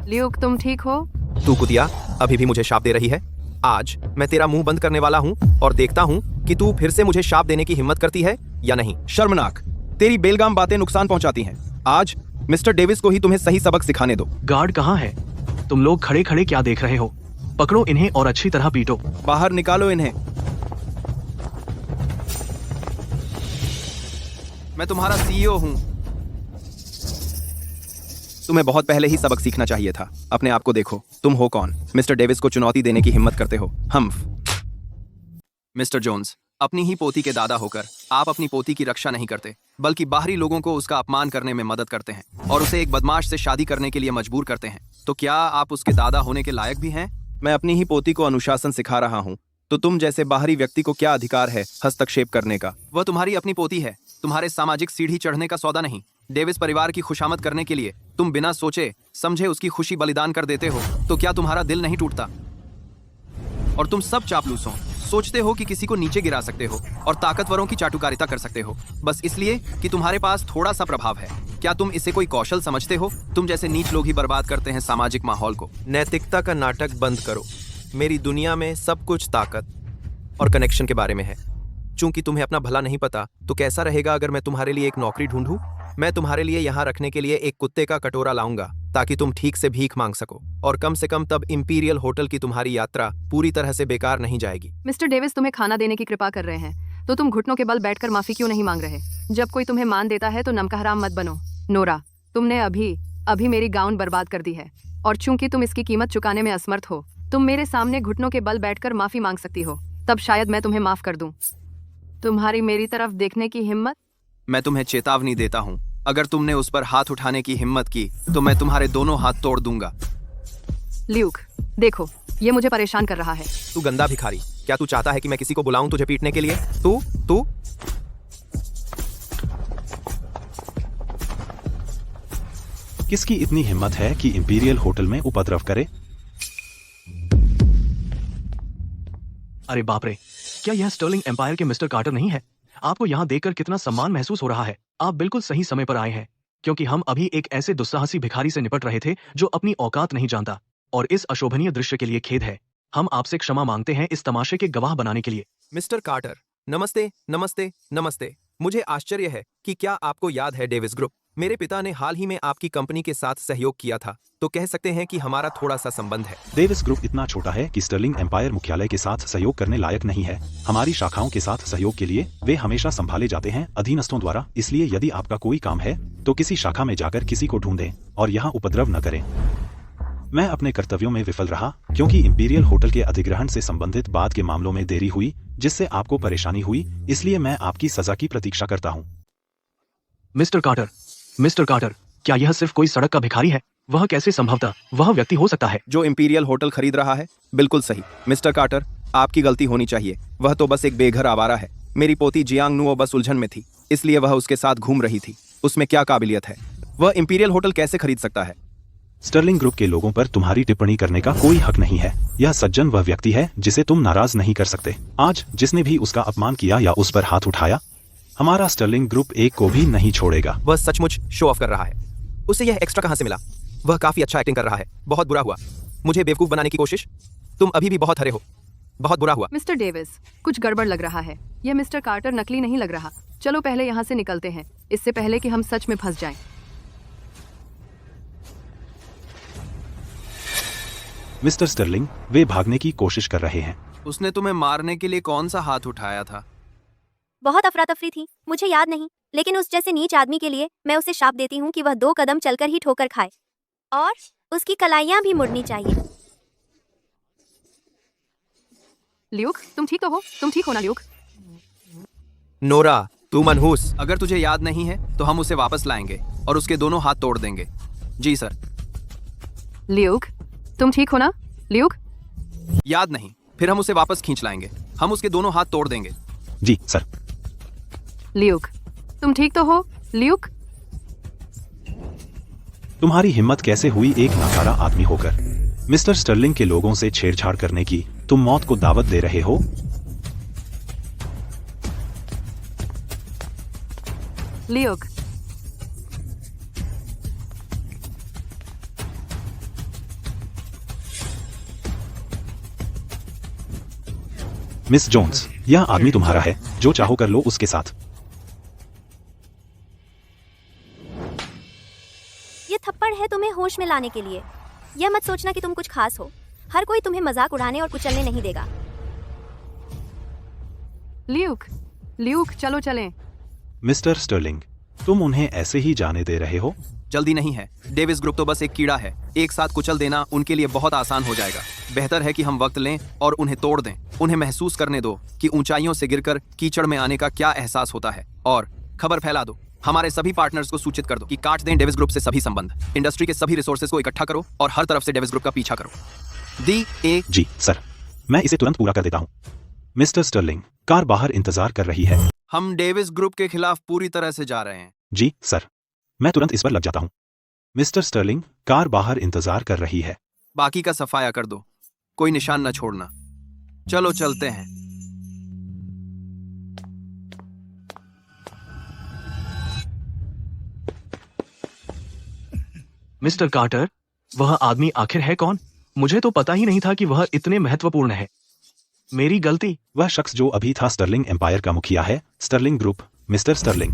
ल्यूक, तुम ठीक हो? तू कुतिया अभी भी मुझे शाप दे रही है? आज मैं तेरा मुंह बंद करने वाला हूँ और देखता हूँ कि तू फिर से मुझे शाप देने की हिम्मत करती है या नहीं। शर्मनाक, तेरी बेलगाम बातें नुकसान पहुंचाती हैं। आज मिस्टर डेविस को ही तुम्हें सही सबक सिखाने दो। गार्ड कहाँ है? तुम लोग खड़े खड़े क्या देख रहे हो? पकड़ो इन्हें और अच्छी तरह पीटो। बाहर निकालो इन्हें। मैं तुम्हारा सीईओ हूँ। तुम्हें बहुत पहले ही सबक सीखना चाहिए था। अपने आप को देखो, तुम हो कौन? मिस्टर डेविस को चुनौती देने की हिम्मत करते हो। मिस्टर जोन्स, अपनी ही पोती के दादा होकर आप अपनी पोती की रक्षा नहीं करते, बल्कि बाहरी लोगों को उसका अपमान करने में मदद करते हैं और उसे एक बदमाश से शादी करने के लिए मजबूर करते हैं। तो क्या आप उसके दादा होने के लायक भी हैं? मैं अपनी ही पोती को अनुशासन सिखा रहा हूँ, तो तुम जैसे बाहरी व्यक्ति को क्या अधिकार है हस्तक्षेप करने का? वह तुम्हारी अपनी पोती है, तुम्हारे सामाजिक सीढ़ी चढ़ने का सौदा नहीं। डेविस परिवार की खुशामद करने के लिए तुम बिना सोचे समझे उसकी खुशी बलिदान कर देते हो, तो क्या तुम्हारा दिल नहीं टूटता? और तुम सब चापलूस हो, सोचते हो कि किसी को नीचे गिरा सकते हो और ताकतवरों की चाटुकारिता कर सकते हो, बस इसलिए कि तुम्हारे पास थोड़ा सा प्रभाव है। क्या तुम इसे कोई कौशल समझते हो? तुम जैसे नीच लोग ही बर्बाद करते हैं सामाजिक माहौल को। नैतिकता का नाटक बंद करो। मेरी दुनिया में सब कुछ ताकत और कनेक्शन के बारे में है। चूंकि तुम्हें अपना भला नहीं पता, तो कैसा रहेगा अगर मैं तुम्हारे लिए एक नौकरी ढूंढूं? मैं तुम्हारे लिए यहाँ रखने के लिए एक कुत्ते का कटोरा लाऊंगा ताकि तुम ठीक से भीख मांग सको, और कम से कम तब इंपीरियल होटल की तुम्हारी यात्रा पूरी तरह से बेकार नहीं जाएगी। मिस्टर डेविस तुम्हें खाना देने की कृपा कर रहे हैं, तो तुम घुटनों के बल बैठकर माफी क्यों नहीं मांग रहे? जब कोई तुम्हें मान देता है तो नमका हराम मत बनो। नोरा, तुमने अभी मेरी गाउन बर्बाद कर दी है, और चूंकि तुम इसकी कीमत चुकाने में असमर्थ हो, तुम मेरे सामने घुटनों के बल बैठकर माफी मांग सकती हो। तब शायद मैं तुम्हें माफ कर दूं। तुम्हारी मेरी तरफ देखने की हिम्मत? मैं तुम्हें चेतावनी देता हूँ, अगर तुमने उस पर हाथ उठाने की हिम्मत की तो मैं तुम्हारे दोनों हाथ तोड़ दूंगा। ल्यूक, देखो, ये मुझे परेशान कर रहा है। तू गंदा भिखारी, क्या तू चाहता है कि मैं किसी को बुलाऊं तुझे पीटने के लिए? तू किसकी इतनी हिम्मत है कि इंपीरियल होटल में उपद्रव करे? अरे बाप रे, क्या यह स्टर्लिंग एम्पायर के मिस्टर कार्टर नहीं है? आपको यहाँ देखकर कितना सम्मान महसूस हो रहा है। आप बिल्कुल सही समय पर आए हैं, क्योंकि हम अभी एक ऐसे दुस्साहसी भिखारी से निपट रहे थे जो अपनी औकात नहीं जानता, और इस अशोभनीय दृश्य के लिए खेद है। हम आपसे क्षमा मांगते हैं इस तमाशे के गवाह बनाने के लिए। मिस्टर कार्टर, नमस्ते नमस्ते नमस्ते। मुझे आश्चर्य है कि क्या आपको याद है डेविस ग्रुप। मेरे पिता ने हाल ही में आपकी कंपनी के साथ सहयोग किया था, तो कह सकते हैं कि हमारा थोड़ा सा संबंध है। डेविस ग्रुप इतना छोटा है कि स्टर्लिंग एम्पायर मुख्यालय के साथ सहयोग करने लायक नहीं है। हमारी शाखाओं के साथ सहयोग के लिए वे हमेशा संभाले जाते हैं अधीनस्थों द्वारा। इसलिए यदि आपका कोई काम है तो किसी शाखा में जाकर किसी को ढूंढें और यहाँ उपद्रव न करें। मैं अपने कर्तव्यों में विफल रहा क्योंकि इंपीरियल होटल के अधिग्रहण से संबंधित बाद के मामलों में देरी हुई, जिससे आपको परेशानी हुई। इसलिए मैं आपकी सजा की प्रतीक्षा करता हूँ। मिस्टर कार्टर, क्या यह सिर्फ कोई सड़क का भिखारी है? वह कैसे संभवतः वह व्यक्ति हो सकता है जो इंपीरियल होटल खरीद रहा है? बिल्कुल सही मिस्टर कार्टर, आपकी गलती होनी चाहिए। वह तो बस एक बेघर आवारा है। मेरी पोती जियांग नुओ बस उलझन में थी, इसलिए वह उसके साथ घूम रही थी। उसमें क्या काबिलियत है? वह इंपीरियल होटल कैसे खरीद सकता है? स्टर्लिंग ग्रुप के लोगों पर तुम्हारी टिप्पणी करने का कोई हक नहीं है। यह सज्जन वह व्यक्ति है जिसे तुम नाराज नहीं कर सकते। आज जिसने भी उसका अपमान किया या उस पर हाथ उठाया, हमारा स्टर्लिंग ग्रुप एक को भी नहीं छोड़ेगा। वह सचमुच शो ऑफ कर रहा है। उसे यह एक्स्ट्रा कहाँ से मिला? वह काफी अच्छा एक्टिंग कर रहा है। बहुत बुरा हुआ। मुझे बेवकूफ बनाने की कोशिश। तुम अभी भी बहुत हरे हो। बहुत बुरा हुआ। मिस्टर डेविस, कुछ गड़बड़ लग रहा है। यह मिस्टर कार्टर नकली नहीं लग रहा। चलो पहले यहाँ से निकलते हैं, इससे पहले कि हम सच में फंस जाएं। मिस्टर स्टर्लिंग, वे भागने की कोशिश कर रहे हैं। उसने तुम्हें मारने के लिए कौन सा हाथ उठाया था? बहुत अफरा तफरी थी, मुझे याद नहीं, लेकिन उस जैसे नीच आदमी के लिए मैं उसे शाप देती हूँ कि वह 2 कदम चलकर ही ठोकर खाए, और उसकी कलाइयाँ भी मुड़नी चाहिए। ल्यूक, तुम ठीक तो हो? तुम ठीक हो ना ल्यूक? नोरा, तू मनहूस। अगर तुझे याद नहीं है तो हम उसे वापस लाएंगे और उसके दोनों हाथ तोड़ देंगे। जी सर। ल्यूक, तुम ठीक हो ना? ल्यूक? याद नहीं, फिर हम उसे वापस खींच लाएंगे। हम उसके दोनों हाथ तोड़ देंगे। जी सर। ल्यूक, तुम ठीक तो हो? ल्यूक? तुम्हारी हिम्मत कैसे हुई एक नाकारा आदमी होकर मिस्टर स्टर्लिंग के लोगों से छेड़छाड़ करने की? तुम मौत को दावत दे रहे हो। ल्यूक, मिस जोन्स, यह आदमी तुम्हारा है। जो चाहो कर लो उसके साथ। ये थप्पड़ है तुम्हें होश में लाने के लिए। यह मत सोचना कि तुम कुछ खास हो। हर कोई तुम्हें मजाक उड़ाने और कुचलने नहीं देगा। ल्यूक, ल्यूक, चलो चलें। मिस्टर स्टर्लिंग, तुम उन्हें ऐसे ही जाने दे रहे हो? जल्दी नहीं है। डेविस ग्रुप तो बस एक कीड़ा है। एक साथ कुचल देना उनके लिए बहुत आसान हो जाएगा। बेहतर है कि हम वक्त लें और उन्हें तोड़ दें। उन्हें महसूस करने दो कि ऊंचाइयों से गिरकर कीचड़ में आने का क्या एहसास होता है, और खबर फैला दो। हमारे सभी पार्टनर्स को सूचित कर दो कि काट दें डेविस ग्रुप से सभी संबंध। इंडस्ट्री के सभी रिसोर्सेज को इकट्ठा करो और हर तरफ से डेविस ग्रुप का पीछा करो। जी सर, मैं इसे तुरंत पूरा कर देता हूँ। मिस्टर स्टर्लिंग, कार बाहर इंतजार कर रही है। हम डेविस ग्रुप के खिलाफ पूरी तरह से जा रहे हैं। जी सर, मैं तुरंत इस पर लग जाता हूँ। मिस्टर स्टर्लिंग, कार बाहर इंतजार कर रही है। बाकी का सफाया कर दो, कोई निशान न छोड़ना। चलो चलते हैं। मिस्टर कार्टर, वह आदमी आखिर है कौन? मुझे तो पता ही नहीं था कि वह इतने महत्वपूर्ण है। मेरी गलती। वह शख्स जो अभी था स्टर्लिंग एम्पायर का मुखिया है। Sterling group. मिस्टर स्टर्लिंग,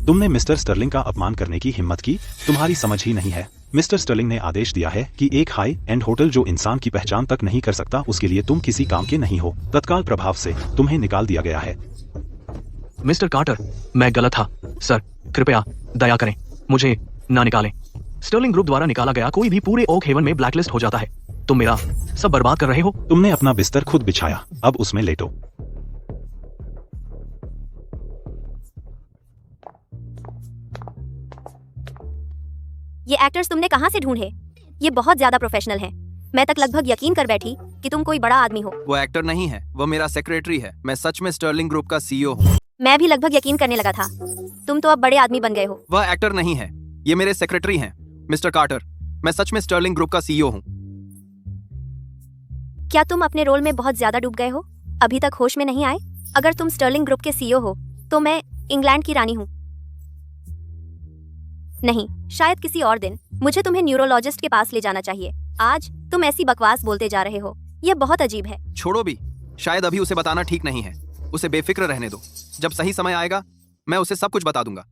तुमने मिस्टर स्टर्लिंग का अपमान करने की हिम्मत की। तुम्हारी समझ ही नहीं है। मिस्टर स्टर्लिंग ने आदेश दिया है कि एक हाई एंड होटल जो इंसान की पहचान तक नहीं कर सकता, उसके लिए तुम किसी काम के नहीं हो। तत्काल प्रभाव से तुम्हें निकाल दिया गया है। मिस्टर कार्टर, मैं गलत था। सर, कृपया दया करें, मुझे ना निकालें। स्टर्लिंग ग्रुप द्वारा निकाला गया कोई भी पूरे ओक हेवन में ब्लैकलिस्ट हो जाता है। तुम मेरा सब बर्बाद कर रहे हो। तुमने अपना बिस्तर खुद बिछाया, अब उसमें लेटो। ये एक्टर्स तुमने कहाँ से ढूंढे? ये बहुत ज्यादा प्रोफेशनल हैं। मैं तक लगभग यकीन कर बैठी कि तुम कोई बड़ा आदमी हो। वो एक्टर नहीं है, वो मेरा सेक्रेटरी है। मैं सच में स्टर्लिंग ग्रुप का सीईओ हूँ। मैं भी लगभग यकीन करने लगा था। तुम तो अब बड़े आदमी बन गए हो। वह एक्टर नहीं है, ये मेरे सेक्रेटरी हैं। मिस्टर कार्टर, मैं सच में स्टर्लिंग ग्रुप का सीईओ हूँ। क्या तुम अपने रोल में बहुत ज्यादा डूब गए हो? अभी तक होश में नहीं आए? अगर तुम स्टर्लिंग ग्रुप के सीईओ हो तो मैं इंग्लैंड की रानी हूँ। नहीं, शायद किसी और दिन मुझे तुम्हें न्यूरोलॉजिस्ट के पास ले जाना चाहिए। आज तुम ऐसी बकवास बोलते जा रहे हो, यह बहुत अजीब है। छोड़ो भी, शायद अभी उसे बताना ठीक नहीं है। उसे बेफिक्र रहने दो, जब सही समय आएगा मैं उसे सब कुछ बता दूंगा।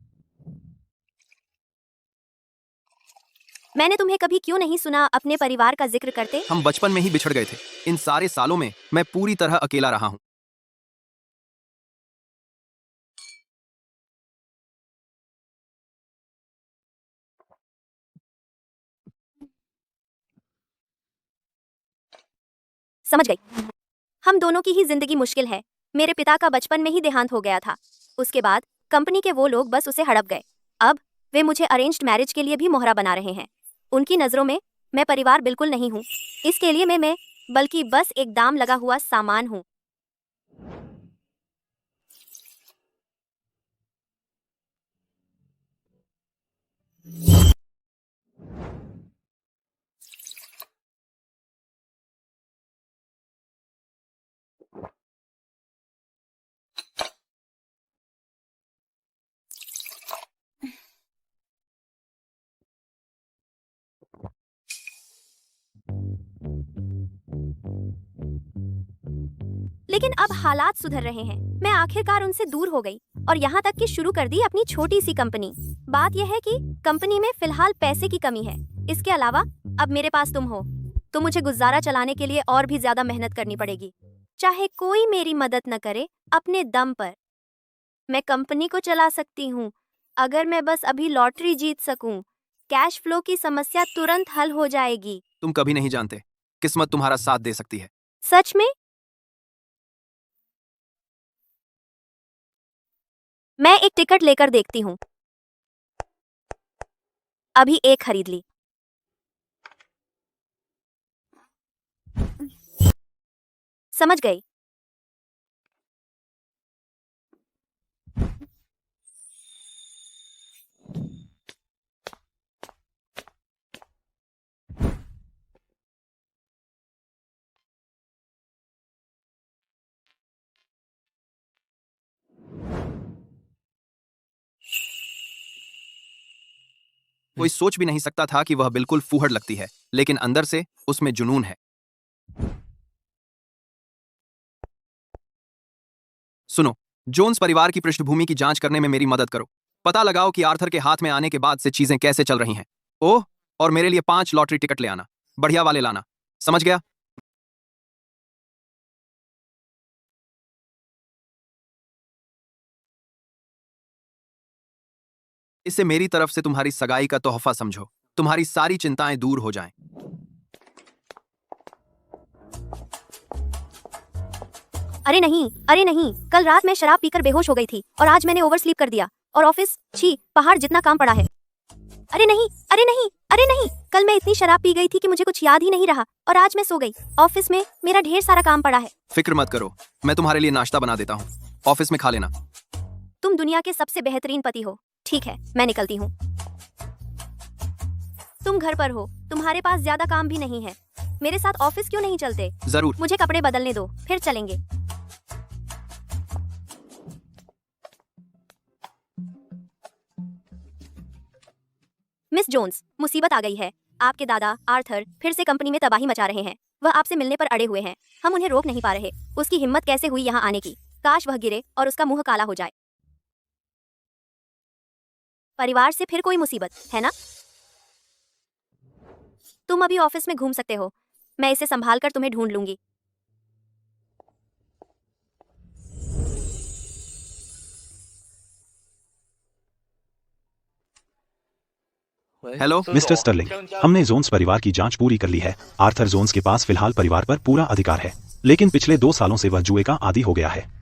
मैंने तुम्हें कभी क्यों नहीं सुना अपने परिवार का जिक्र करते? हम बचपन में ही बिछड़ गए थे। इन सारे सालों में मैं पूरी तरह अकेला रहा हूं। समझ गई। हम दोनों की ही जिंदगी मुश्किल है। मेरे पिता का बचपन में ही देहांत हो गया था। उसके बाद कंपनी के वो लोग बस उसे हड़प गए। अब वे मुझे अरेंज्ड मैरिज के लिए भी मोहरा बना रहे हैं। उनकी नजरों में मैं परिवार बिल्कुल नहीं हूँ। इसके लिए मैं बल्कि बस एक दाम लगा हुआ सामान हूँ। लेकिन अब हालात सुधर रहे हैं। मैं आखिरकार उनसे दूर हो गई और यहाँ तक कि शुरू कर दी अपनी छोटी सी कंपनी। बात यह है कि कंपनी में फिलहाल पैसे की कमी है। इसके अलावा अब मेरे पास तुम हो, तो मुझे गुजारा चलाने के लिए और भी ज्यादा मेहनत करनी पड़ेगी। चाहे कोई मेरी मदद न करे, अपने दम पर मैं कंपनी को चला सकती हूँ। अगर मैं बस अभी लॉटरी जीत सकूं, कैश फ्लो की समस्या तुरंत हल हो जाएगी। तुम कभी नहीं जानते, किस्मत तुम्हारा साथ दे सकती है। सच में? मैं एक टिकट लेकर देखती हूँ। अभी एक खरीद ली। समझ गई। कोई सोच भी नहीं सकता था कि वह बिल्कुल फूहड़ लगती है, लेकिन अंदर से उसमें जुनून है। सुनो, जोन्स परिवार की पृष्ठभूमि की जांच करने में मेरी मदद करो। पता लगाओ कि आर्थर के हाथ में आने के बाद से चीजें कैसे चल रही हैं। ओह, और मेरे लिए 5 लॉटरी टिकट ले आना, बढ़िया वाले लाना। समझ गया? इसे मेरी तरफ से तुम्हारी सगाई का तोहफा समझो। तुम्हारी सारी चिंताएं दूर हो जाएं। अरे नहीं, कल रात मैं शराब पीकर बेहोश हो गई थी और आज मैंने ओवर स्लीप कर दिया और ऑफिस, छी, पहाड़ जितना काम पड़ा है। अरे नहीं, कल मैं इतनी शराब पी गई थी कि मुझे कुछ याद ही नहीं रहा और आज मैं सो गई। ऑफिस में मेरा ढेर सारा काम पड़ा है। फिक्र मत करो, मैं तुम्हारे लिए नाश्ता बना देता हूँ। ऑफिस में खा लेना। तुम दुनिया के सबसे बेहतरीन पति हो। ठीक है, मैं निकलती हूँ। तुम घर पर हो, तुम्हारे पास ज्यादा काम भी नहीं है। मेरे साथ ऑफिस क्यों नहीं चलते? जरूर। मुझे कपड़े बदलने दो, फिर चलेंगे। मिस जोन्स, मुसीबत आ गई है। आपके दादा आर्थर फिर से कंपनी में तबाही मचा रहे हैं। वह आपसे मिलने पर अड़े हुए हैं। हम उन्हें रोक नहीं पा रहे। उसकी हिम्मत कैसे हुई यहाँ आने की? काश वह गिरे और उसका मुंह काला हो जाए। परिवार से फिर कोई मुसीबत है ना? तुम अभी ऑफिस में घूम सकते हो। मैं इसे संभाल कर तुम्हें ढूंढ लूंगी। हेलो मिस्टर स्टर्लिंग, हमने जोन्स परिवार की जांच पूरी कर ली है। आर्थर जोन्स के पास फिलहाल परिवार पर पूरा अधिकार है, लेकिन पिछले 2 सालों से वह जुए का आदी हो गया है।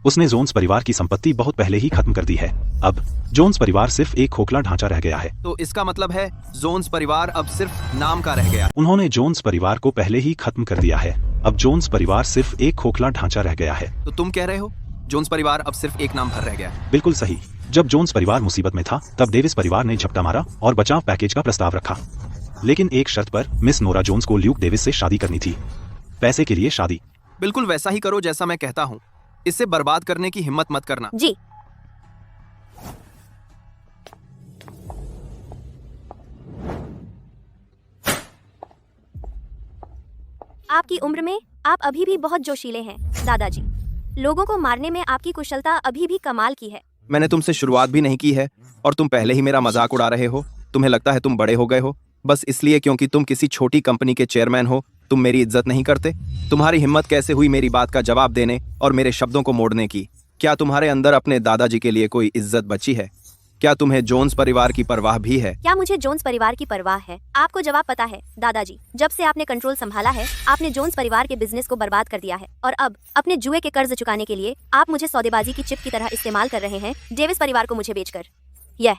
उसने जोन्स परिवार की संपत्ति बहुत पहले ही खत्म कर दी है। अब जोन्स परिवार सिर्फ एक खोखला ढांचा रह गया है। तो इसका मतलब है जोन्स परिवार अब सिर्फ नाम का रह गया। उन्होंने जोन्स परिवार को पहले ही खत्म कर दिया है। अब जोन्स परिवार सिर्फ एक खोखला ढांचा रह गया है। तो तुम कह रहे हो जोन्स परिवार अब सिर्फ एक नाम भर रह गया है? बिल्कुल सही। जब जोन्स परिवार मुसीबत में था, तब डेविस परिवार ने झपटा मारा और बचाव पैकेज का प्रस्ताव रखा, लेकिन एक शर्त पर। मिस नोरा जोन्स को ल्यूक डेविस से शादी करनी थी। पैसे के लिए शादी। बिल्कुल वैसा ही करो जैसा मैं कहता हूँ। इसे बर्बाद करने की हिम्मत मत करना। जी, आपकी उम्र में आप अभी भी बहुत जोशीले हैं दादाजी। लोगों को मारने में आपकी कुशलता अभी भी कमाल की है। मैंने तुमसे शुरुआत भी नहीं की है और तुम पहले ही मेरा मजाक उड़ा रहे हो। तुम्हें लगता है तुम बड़े हो गए हो बस इसलिए क्योंकि तुम किसी छोटी कंपनी के चेयरमैन हो। तुम मेरी इज्जत नहीं करते। तुम्हारी हिम्मत कैसे हुई मेरी बात का जवाब देने और मेरे शब्दों को मोड़ने की? क्या तुम्हारे अंदर अपने दादाजी के लिए कोई इज्जत बची है? क्या तुम्हें जोन्स परिवार की परवाह भी है? क्या मुझे जोन्स परिवार की परवाह है? आपको जवाब पता है दादाजी। जब से आपने कंट्रोल संभाला है आपने जोन्स परिवार के बिजनेस को बर्बाद कर दिया है और अब अपने जुए के कर्ज चुकाने के लिए आप मुझे सौदेबाजी की चिप की तरह इस्तेमाल कर रहे हैं डेविस परिवार को मुझे बेचकर। यह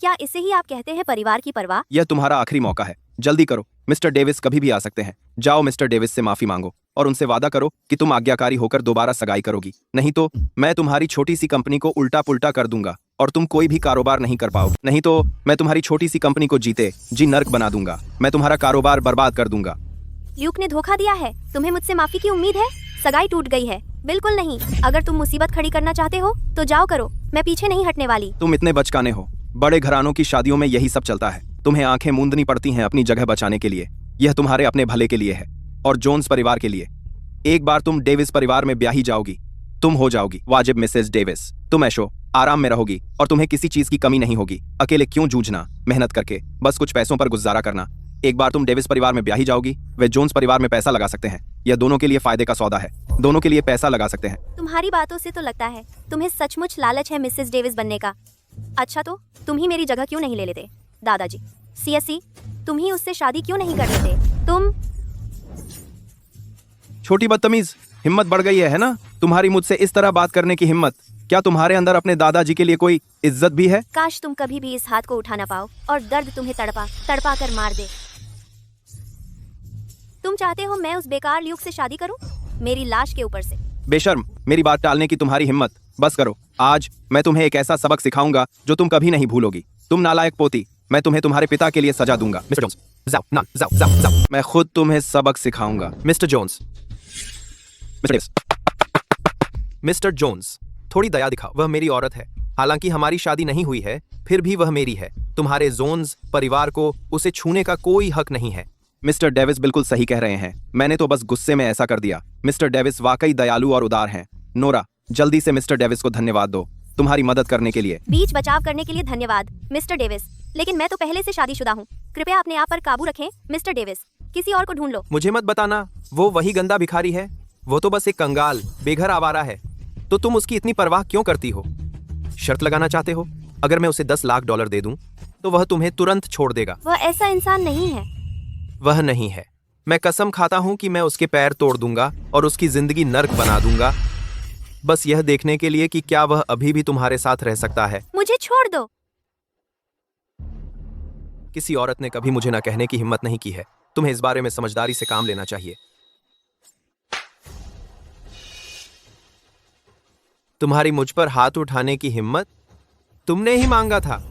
क्या इसे ही आप कहते हैं परिवार की परवाह? यह तुम्हारा आखिरी मौका है। जल्दी करो, मिस्टर डेविस कभी भी आ सकते हैं। जाओ मिस्टर डेविस से माफी मांगो और उनसे वादा करो कि तुम आज्ञाकारी होकर दोबारा सगाई करोगी। नहीं तो मैं तुम्हारी छोटी सी कंपनी को उल्टा पुल्टा कर दूंगा और तुम कोई भी कारोबार नहीं कर पाओगे। नहीं तो मैं तुम्हारी छोटी सी कंपनी को जीते जी नर्क बना दूंगा। मैं तुम्हारा कारोबार बर्बाद कर दूंगा। ल्यूक ने धोखा दिया है। तुम्हें मुझसे माफी की उम्मीद है? सगाई टूट गई है। बिल्कुल नहीं। अगर तुम मुसीबत खड़ी करना चाहते हो तो जाओ करो, मैं पीछे नहीं हटने वाली। तुम इतने बचकाने हो। बड़े घरानों की शादियों में यही सब चलता है। तुम्हें आंखें मूंदनी पड़ती हैं अपनी जगह बचाने के लिए। यह तुम्हारे अपने भले के लिए है और जोन्स परिवार के लिए। एक बार तुम डेविस परिवार में ब्याही जाओगी, तुम हो जाओगी वाजिब मिसेस डेविस। तुम ऐशो आराम में रहोगी और तुम्हें किसी चीज की कमी नहीं होगी। अकेले क्यों जूझना, मेहनत करके बस कुछ पैसों पर गुजारा करना। एक बार तुम डेविस परिवार में ब्याही जाओगी, वे जोन्स परिवार में पैसा लगा सकते हैं। यह दोनों के लिए फायदे का सौदा है। दोनों के लिए पैसा लगा सकते हैं। तुम्हारी बातों से तो लगता है तुम्हें सचमुच लालच है मिसेस डेविस बनने का। अच्छा तो तुम ही मेरी जगह क्यों नहीं ले लेते दादाजी? सीएससी, तुम ही उससे शादी क्यों नहीं कर लेते? तुम छोटी बदतमीज, हिम्मत बढ़ गई है ना तुम्हारी मुझसे इस तरह बात करने की हिम्मत? क्या तुम्हारे अंदर अपने दादाजी के लिए कोई इज्जत भी है? काश तुम कभी भी इस हाथ को उठा ना पाओ और दर्द तुम्हें तड़पा तड़पा कर मार दे। तुम चाहते हो मैं उस बेकार ल्यूक से शादी करूं मेरी लाश के ऊपर से? बेशर्म, मेरी बात टालने की तुम्हारी हिम्मत। बस करो, आज मैं तुम्हें एक ऐसा सबक सिखाऊंगा जो तुम कभी नहीं भूलोगी। तुम नालायक पोती, मैं तुम्हें तुम्हारे पिता के लिए सजा दूंगा। मिस्टर जोन्स, जाओ ना, जाओ जाओ जाओ। मैं खुद तुम्हें सबक सिखाऊंगा। Mister Jones, mister Davis, mister Jones, थोड़ी दया दिखाओ। वह मेरी औरत है। हालांकि हमारी शादी नहीं हुई है, फिर भी वह मेरी है। तुम्हारे जोन्स परिवार को उसे छूने का कोई हक नहीं है। मिस्टर डेविस बिल्कुल सही कह रहे हैं। मैंने तो बस गुस्से में ऐसा कर दिया। मिस्टर डेविस वाकई दयालु और उदार हैं। नोरा, जल्दी से मिस्टर डेविस को धन्यवाद दो तुम्हारी मदद करने के लिए। बीच बचाव करने के लिए धन्यवाद मिस्टर डेविस, लेकिन मैं तो पहले से शादीशुदा हूँ। कृपया अपने आप पर काबू रखें मिस्टर डेविस। किसी और को ढूंढ लो। मुझे मत बताना वो वही गंदा भिखारी है। वो तो बस एक कंगाल बेघर आवारा है। तो तुम उसकी इतनी परवाह क्यों करती हो? शर्त लगाना चाहते हो? अगर मैं उसे $10 लाख दे दूं तो वह तुम्हें तुरंत छोड़ देगा। वह ऐसा इंसान नहीं है। वह नहीं है। मैं कसम खाता हूं कि मैं उसके पैर तोड़ दूंगा और उसकी जिंदगी नर्क बना दूंगा, बस यह देखने के लिए कि क्या वह अभी भी तुम्हारे साथ रह सकता है। मुझे छोड़ दो। किसी औरत ने कभी मुझे ना कहने की हिम्मत नहीं की है। तुम्हें इस बारे में समझदारी से काम लेना चाहिए। तुम्हारी मुझ पर हाथ उठाने की हिम्मत तुमने ही मांगा था।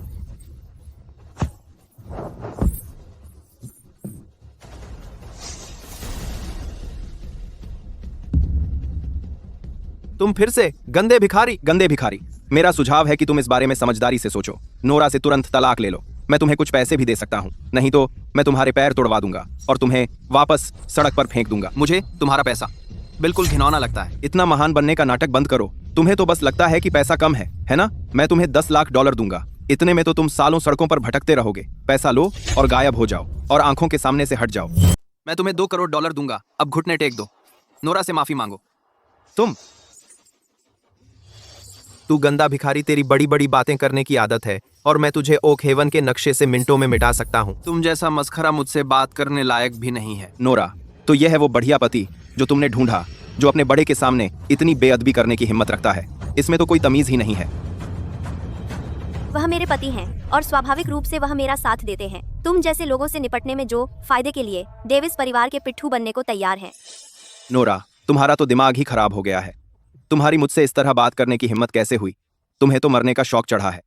तुम फिर से गंदे भिखारी। मेरा सुझाव है कि तुम इस बारे में समझदारी से सोचो। नोरा से तुरंत तलाक ले लो। मैं तुम्हें कुछ पैसे भी दे सकता हूँ, नहीं तो मैं तुम्हारे पैर तोड़वा दूंगा और तुम्हें वापस सड़क पर फेंक दूंगा। मुझे तुम्हारा पैसा बिल्कुल घिनौना लगता है। इतना महान बनने का नाटक बंद करो। तुम्हें तो बस लगता है कि पैसा कम है ना? मैं तुम्हें $10 लाख दूंगा। इतने में तो तुम सालों सड़कों पर भटकते रहोगे। पैसा लो और गायब हो जाओ और आंखों के सामने से हट जाओ। मैं तुम्हें $2 करोड़ दूंगा। अब घुटने टेक दो। नोरा से माफी मांगो। तू गंदा भिखारी, तेरी बड़ी बड़ी बातें करने की आदत है और मैं तुझे ओक हेवन के नक्शे से मिनटों में मिटा सकता हूँ। तुम जैसा मस्खरा मुझसे बात करने लायक भी नहीं है। नोरा, तो यह है वो बढ़िया पति जो तुमने ढूंढा, जो अपने बड़े के सामने इतनी बेअदबी करने की हिम्मत रखता है। इसमें तो कोई तमीज ही नहीं है। वह मेरे पति हैं और स्वाभाविक रूप से वह मेरा साथ देते हैं। तुम जैसे लोगों से निपटने में जो फायदे के लिए डेविस परिवार के पिट्ठू बनने को तैयार हैं। नोरा, तुम्हारा तो दिमाग ही खराब हो गया है। तुम्हारी मुझसे इस तरह बात करने की हिम्मत कैसे हुई? तुम्हें तो मरने का शौक चढ़ा है।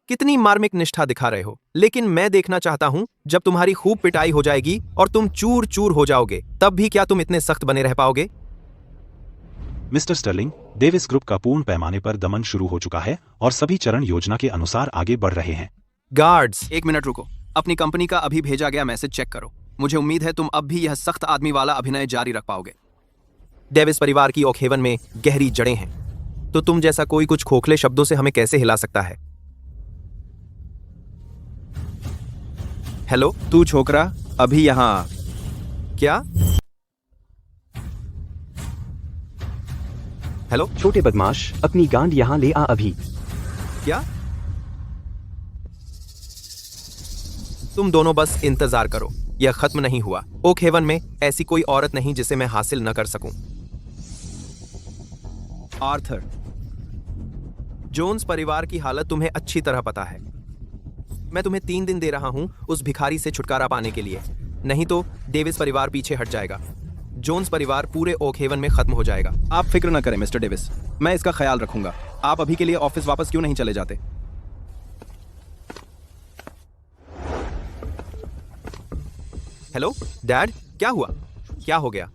कितनी मार्मिक निष्ठा दिखा रहे हो, लेकिन मैं देखना चाहता हूं जब तुम्हारी खूब पिटाई हो जाएगी और तुम चूर चूर हो जाओगे, तब भी क्या तुम इतने सख्त बने रह पाओगे? मिस्टर स्टर्लिंग, डेविस ग्रुप का पूर्ण पैमाने पर दमन शुरू हो चुका है और सभी चरण योजना के अनुसार आगे बढ़ रहे हैं। गार्ड्स, 1 मिनट रुको। अपनी कंपनी का अभी भेजा गया मैसेज चेक करो। मुझे उम्मीद है तुम अब भी यह सख्त आदमी वाला अभिनय जारी रख पाओगे। डेविस परिवार की ओकहेवन में गहरी जड़ें हैं, तो तुम जैसा कोई कुछ खोखले शब्दों से हमें कैसे हिला सकता है? हेलो, तू छोकरा अभी यहाँ आ। क्या? हेलो, छोटे बदमाश, अपनी गांड यहाँ ले आ अभी। क्या? तुम दोनों बस इंतजार करो, यह खत्म नहीं हुआ। ओकहेवन में ऐसी कोई औरत नहीं जिसे मैं हासिल न कर सकूं। आर्थर, जोन्स परिवार की हालत तुम्हें अच्छी तरह पता है। मैं तुम्हें 3 दिन दे रहा हूं उस भिखारी से छुटकारा पाने के लिए, नहीं तो डेविस परिवार पीछे हट जाएगा। जोन्स परिवार पूरे ओकहेवन में खत्म हो जाएगा। आप फिक्र न करें मिस्टर डेविस, मैं इसका ख्याल रखूंगा। आप अभी के लिए ऑफिस वापस क्यों नहीं चले जाते? हेलो डैड, क्या हुआ? क्या हो गया?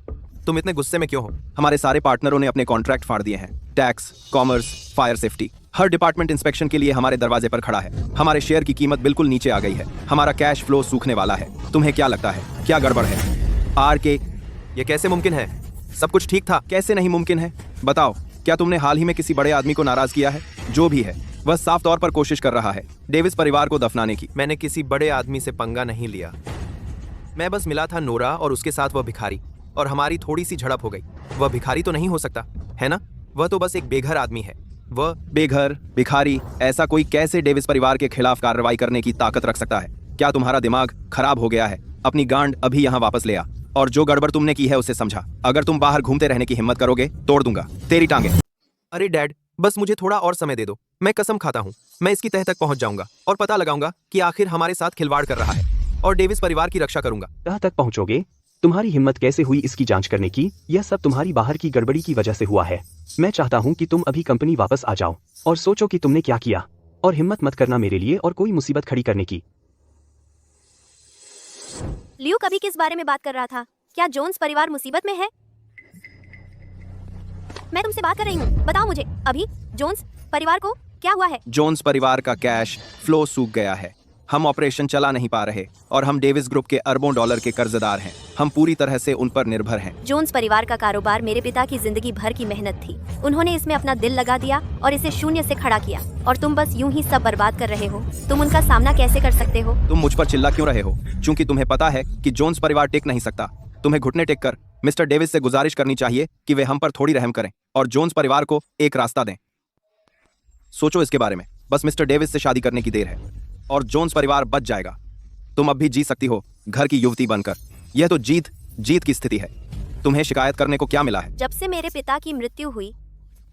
तुम इतने गुस्से में क्यों हो? हमारे सारे पार्टनरों ने अपने कॉन्ट्रैक्ट फाड़ दिए हैं। टैक्स, कॉमर्स, फायर सेफ्टी, हर डिपार्टमेंट इंस्पेक्शन के लिए हमारे दरवाजे पर खड़ा है। हमारे शेयर की कीमत बिल्कुल नीचे आ गई है। हमारा कैश फ्लो सूखने वाला है। तुम्हें क्या लगता है, क्या गड़बड़ है? आरके, यह कैसे मुमकिन है? सब कुछ ठीक था। कैसे नहीं मुमकिन है? बताओ, क्या तुमने हाल ही में किसी बड़े आदमी को नाराज किया है? जो भी है, वह साफ तौर पर कोशिश कर रहा है डेविस परिवार को दफनाने की। मैंने किसी बड़े आदमी से पंगा नहीं लिया। मैं बस मिला था नोरा और उसके साथ वह भिखारी, और हमारी थोड़ी सी झड़प हो गई। वह भिखारी तो नहीं हो सकता, है ना? वह तो बस एक बेघर आदमी है। वह बेघर, भिखारी, ऐसा कोई कैसे डेविस परिवार के खिलाफ कार्रवाई करने की ताकत रख सकता है? क्या तुम्हारा दिमाग खराब हो गया है? अपनी गांड अभी यहाँ वापस ले आ, और जो गड़बड़ तुमने की है उसे समझा। अगर तुम बाहर घूमते रहने की हिम्मत करोगे, तोड़ दूंगा तेरी टांगे। अरे डैड, बस मुझे थोड़ा और समय दे दो। मैं कसम खाता हूँ, मैं इसकी तह तक पहुंच जाऊंगा और पता लगाऊंगा कि आखिर हमारे साथ खिलवाड़ कर रहा है, और डेविस परिवार की रक्षा करूंगा। तह तक पहुंचोगे? तुम्हारी हिम्मत कैसे हुई इसकी जांच करने की? यह सब तुम्हारी बाहर की गड़बड़ी की वजह से हुआ है। मैं चाहता हूं कि तुम अभी कंपनी वापस आ जाओ और सोचो कि तुमने क्या किया, और हिम्मत मत करना मेरे लिए और कोई मुसीबत खड़ी करने की। लियो कभी किस बारे में बात कर रहा था? क्या जोन्स परिवार मुसीबत में है? मैं तुमसे बात कर रही हूँ, बताओ मुझे अभी जोन्स परिवार को क्या हुआ है? जोन्स परिवार का कैश फ्लो सूख गया है। हम ऑपरेशन चला नहीं पा रहे, और हम डेविस ग्रुप के अरबों डॉलर के कर्जदार हैं। हम पूरी तरह से उन पर निर्भर हैं। जोन्स परिवार का कारोबार मेरे पिता की जिंदगी भर की मेहनत थी। उन्होंने इसमें अपना दिल लगा दिया और इसे शून्य से खड़ा किया, और तुम बस यूं ही सब बर्बाद कर रहे हो। तुम उनका सामना कैसे कर सकते हो? तुम मुझ पर चिल्ला क्यों रहे हो? क्योंकि तुम्हें पता है कि जोन्स परिवार टिक नहीं सकता। तुम्हें घुटने टेक कर मिस्टर डेविस से गुजारिश करनी चाहिए कि वे हम पर थोड़ी रहम करें और जोन्स परिवार को एक रास्ता दें। सोचो इसके बारे में। बस मिस्टर डेविस से शादी करने की देर है और जोन्स परिवार बच जाएगा। तुम अब भी जी सकती हो घर की युवती बनकर। यह तो जीत जीत की स्थिति है। तुम्हें शिकायत करने को क्या मिला है? जब से मेरे पिता की मृत्यु हुई,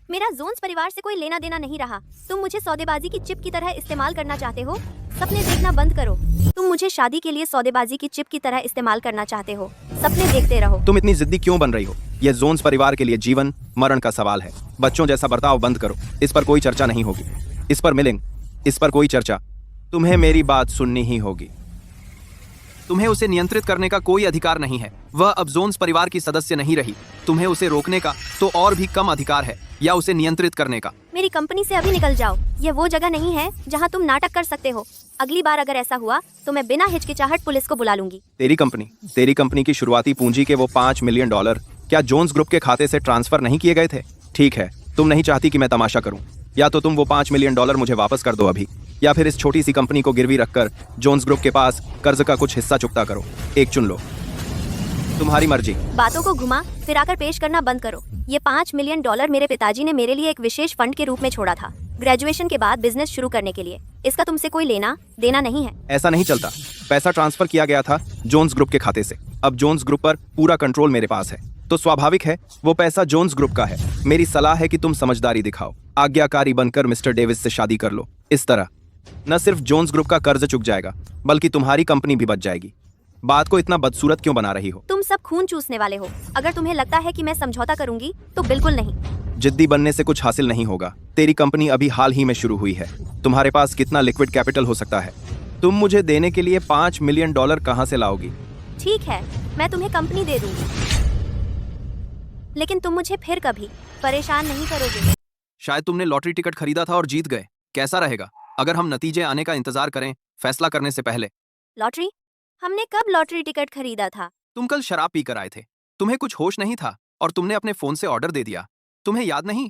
मेरा जोन्स परिवार से कोई लेना देना नहीं रहा। तुम मुझे सौदेबाजी की चिप की तरह इस्तेमाल करना चाहते हो। सपने देखना बंद करो। तुम मुझे शादी के लिए सौदेबाजी की चिप की तरह इस्तेमाल करना चाहते हो। सपने देखते रहो। तुम इतनी जिद्दी क्यों बन रही हो? यह जोन्स परिवार के लिए जीवन मरण का सवाल है। बच्चों जैसा बर्ताव बंद करो। इस पर कोई चर्चा नहीं होगी। इस पर मिलेंगे, इस पर कोई चर्चा। तुम्हें मेरी बात सुननी ही होगी। तुम्हें उसे नियंत्रित करने का कोई अधिकार नहीं है। वह अब जोन्स परिवार की सदस्य नहीं रही। तुम्हें उसे रोकने का तो और भी कम अधिकार है, या उसे नियंत्रित करने का। मेरी कंपनी से अभी निकल जाओ। ये वो जगह नहीं है जहाँ तुम नाटक कर सकते हो। अगली बार अगर ऐसा हुआ तो मैं बिना हिचकिचाहट पुलिस को बुला लूंगी। तेरी कंपनी की शुरुआती पूंजी के वो $5 मिलियन क्या जोन्स ग्रुप के खाते से ट्रांसफर नहीं किए गए थे? ठीक है, तुम नहीं चाहती कि मैं तमाशा करूं। या तो तुम वो $5 मिलियन मुझे वापस कर दो अभी, या फिर इस छोटी सी कंपनी को गिरवी रखकर जोन्स ग्रुप के पास कर्ज का कुछ हिस्सा चुकता करो। एक चुन लो, तुम्हारी मर्जी। बातों को घुमा फिराकर पेश करना बंद करो। ये $5 मिलियन मेरे पिताजी ने मेरे लिए एक विशेष फंड के रूप में छोड़ा था, ग्रेजुएशन के बाद बिजनेस शुरू करने के लिए। इसका तुमसे कोई लेना देना नहीं है। ऐसा नहीं चलता। पैसा ट्रांसफर किया गया था जोन्स ग्रुप के खाते से। अब जोन्स ग्रुप पर पूरा कंट्रोल मेरे पास है, तो स्वाभाविक है वो पैसा जोन्स ग्रुप का है। मेरी सलाह है कि तुम समझदारी दिखाओ, आज्ञाकारी बनकर मिस्टर डेविस से शादी कर लो। इस तरह न सिर्फ जोन्स ग्रुप का कर्ज चुक जाएगा, बल्कि तुम्हारी कंपनी भी बच जाएगी। बात को इतना बदसूरत क्यों बना रही हो? तुम सब खून चूसने वाले हो। अगर तुम्हें लगता है कि मैं समझौता करूंगी तो बिल्कुल नहीं। जिद्दी बनने से कुछ हासिल नहीं होगा। तेरी कंपनी अभी हाल ही में शुरू हुई है। तुम्हारे पास कितना लिक्विड कैपिटल हो सकता है? तुम मुझे देने के लिए $5 मिलियन कहाँ से लाओगी? ठीक है, मैं तुम्हें कंपनी दे दूंगी, लेकिन तुम मुझे फिर कभी परेशान नहीं करोगे। शायद तुमने लॉटरी टिकट खरीदा था और जीत गए। कैसा रहेगा अगर हम नतीजे आने का इंतजार करें, फैसला करने से पहले? लॉटरी? हमने कब लॉटरी टिकट खरीदा था? तुम कल शराब पी कर आए थे, तुम्हें कुछ होश नहीं था और तुमने अपने फोन से ऑर्डर दे दिया। तुम्हें याद नहीं?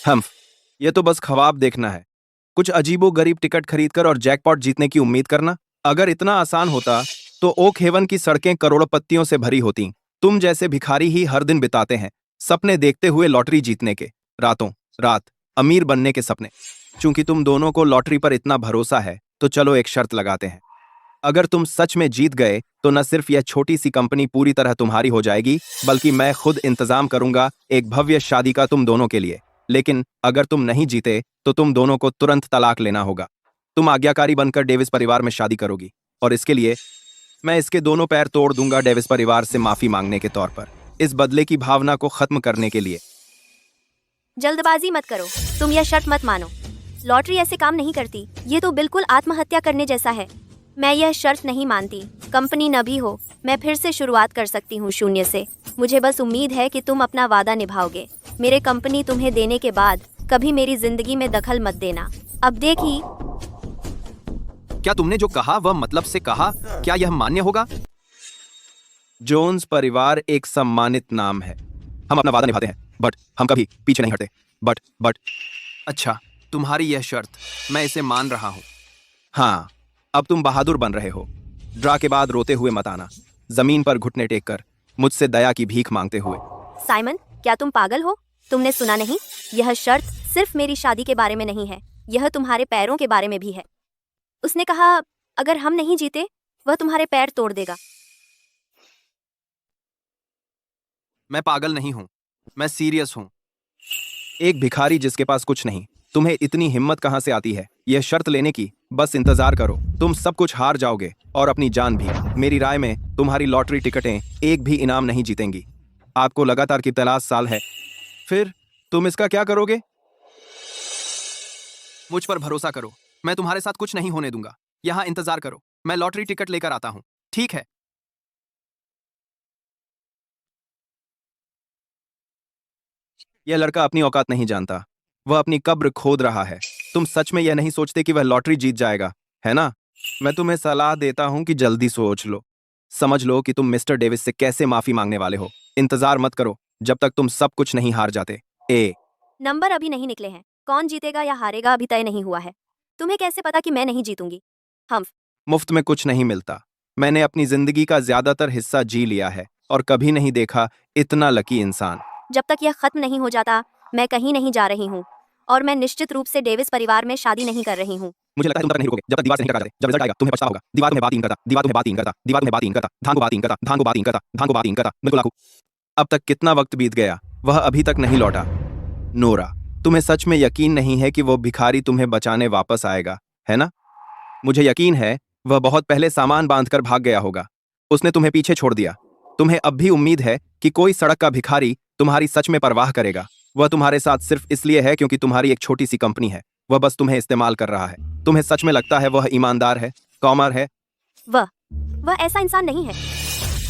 हम्फ, ये तो बस ख्वाब देखना है, कुछ अजीबो गरीब टिकट खरीदकर और जैकपॉट जीतने की उम्मीद करना। अगर इतना आसान होता तो ओक हेवन की सड़कें करोड़पतियों से भरी होती। तुम जैसे भिखारी ही हर दिन बिताते हैं सपने देखते हुए लॉटरी जीतने के, रातों रात अमीर बनने के सपने। चूंकि तुम दोनों को लॉटरी पर इतना भरोसा है तो चलो एक शर्त लगाते हैं। अगर तुम सच में जीत गए तो न सिर्फ यह छोटी सी कंपनी पूरी तरह तुम्हारी हो जाएगी, बल्कि मैं खुद इंतजाम करूंगा एक भव्य शादी का तुम दोनों के लिए। लेकिन अगर तुम नहीं जीते तो तुम दोनों को तुरंत तलाक लेना होगा। तुम आज्ञाकारी बनकर डेविस परिवार में शादी करोगी और इसके लिए मैं इसके दोनों पैर तोड़ दूंगा डेविस परिवार से माफी मांगने के तौर पर, इस बदले की भावना को खत्म करने के लिए। जल्दबाजी मत करो, तुम यह शर्त मत मानो। लॉटरी ऐसे काम नहीं करती, ये तो बिल्कुल आत्महत्या करने जैसा है। मैं यह शर्त नहीं मानती। कंपनी न भी हो, मैं फिर से शुरुआत कर सकती हूँ शून्य से। मुझे बस उम्मीद है कि तुम अपना वादा निभाओगे। मेरे कंपनी तुम्हें देने के बाद कभी मेरी जिंदगी में दखल मत देना। अब देखी। क्या तुमने जो कहा वह मतलब से कहा? क्या यह मान्य होगा? जोन्स परिवार एक सम्मानित नाम है। हम अपना वादा निभाते हैं, बट हम कभी पीछे नहीं हटते। बट अच्छा, तुम्हारी यह शर्त, मैं इसे मान रहा हूँ। हाँ, अब तुम बहादुर बन रहे हो। ड्रा के बाद रोते हुए मत आना, जमीन पर घुटने टेक कर मुझसे दया की भीख मांगते हुए। साइमन, क्या तुम पागल हो? तुमने सुना नहीं? यह शर्त सिर्फ मेरी शादी के बारे में नहीं है, यह तुम्हारे पैरों के बारे में भी है। उसने कहा अगर हम नहीं जीते वह तुम्हारे पैर तोड़ देगा। मैं पागल नहीं हूँ, मैं सीरियस हूँ। एक भिखारी जिसके पास कुछ नहीं, तुम्हें इतनी हिम्मत कहां से आती है यह शर्त लेने की? बस इंतजार करो, तुम सब कुछ हार जाओगे और अपनी जान भी। मेरी राय में तुम्हारी लॉटरी टिकटें एक भी इनाम नहीं जीतेंगी। आपको लगातार की तलाश साल है, फिर तुम इसका क्या करोगे? मुझ पर भरोसा करो, मैं तुम्हारे साथ कुछ नहीं होने दूंगा। यहाँ इंतजार करो, मैं लॉटरी टिकट लेकर आता हूँ, ठीक है? यह लड़का अपनी औकात नहीं जानता, वह अपनी कब्र खोद रहा है। तुम सच में यह नहीं सोचते कि वह लॉटरी जीत जाएगा, है ना? मैं तुम्हें सलाह देता हूं कि जल्दी सोच लो, समझ लो कि तुम मिस्टर डेविस से कैसे माफी मांगने वाले हो। इंतजार मत करो जब तक तुम सब कुछ नहीं हार जाते। नंबर अभी नहीं निकले हैं, कौन जीतेगा या हारेगा अभी तय नहीं हुआ है। तुम्हें कैसे पता कि मैं नहीं जीतूंगी? हम मुफ्त में कुछ नहीं मिलता। मैंने अपनी जिंदगी का ज्यादातर हिस्सा जी लिया है और कभी नहीं देखा इतना लकी इंसान। जब तक यह खत्म नहीं हो जाता मैं कहीं नहीं जा रही हूँ, और मैं निश्चित रूप से डेविस परिवार में शादी नहीं कर रही हूँ। मुझे लगता है तुम तक नहीं रुकोगे जब तक दीवार से नहीं कटा जाते। जब रिजल्ट आएगा तुम्हें पछतावा होगा। दीवार तुम्हें बात इन करता, दीवार तुम्हें बात इन करता, दीवार तुम्हें बात इन करता, धान को बात इन करता, धान को बात इन करता, धान को बात इन करता। बिल्कुल आखू। अब तक कितना वक्त बीत गया, वह अभी तक नहीं लौटा। नोरा, तुम्हें सच में यकीन नहीं है कि वो भिखारी तुम्हें बचाने वापस आएगा, है ना? मुझे यकीन है वह बहुत पहले सामान बांधकर भाग गया होगा। उसने तुम्हें पीछे छोड़ दिया। तुम्हें अब भी उम्मीद है कि कोई सड़क का भिखारी तुम्हारी सच में परवाह करेगा। वह तुम्हारे साथ सिर्फ इसलिए है क्योंकि तुम्हारी एक छोटी सी कंपनी है। वह बस तुम्हें इस्तेमाल कर रहा है। तुम्हें सच में लगता है वह ईमानदार है, कॉमर है? वह ऐसा इंसान नहीं है।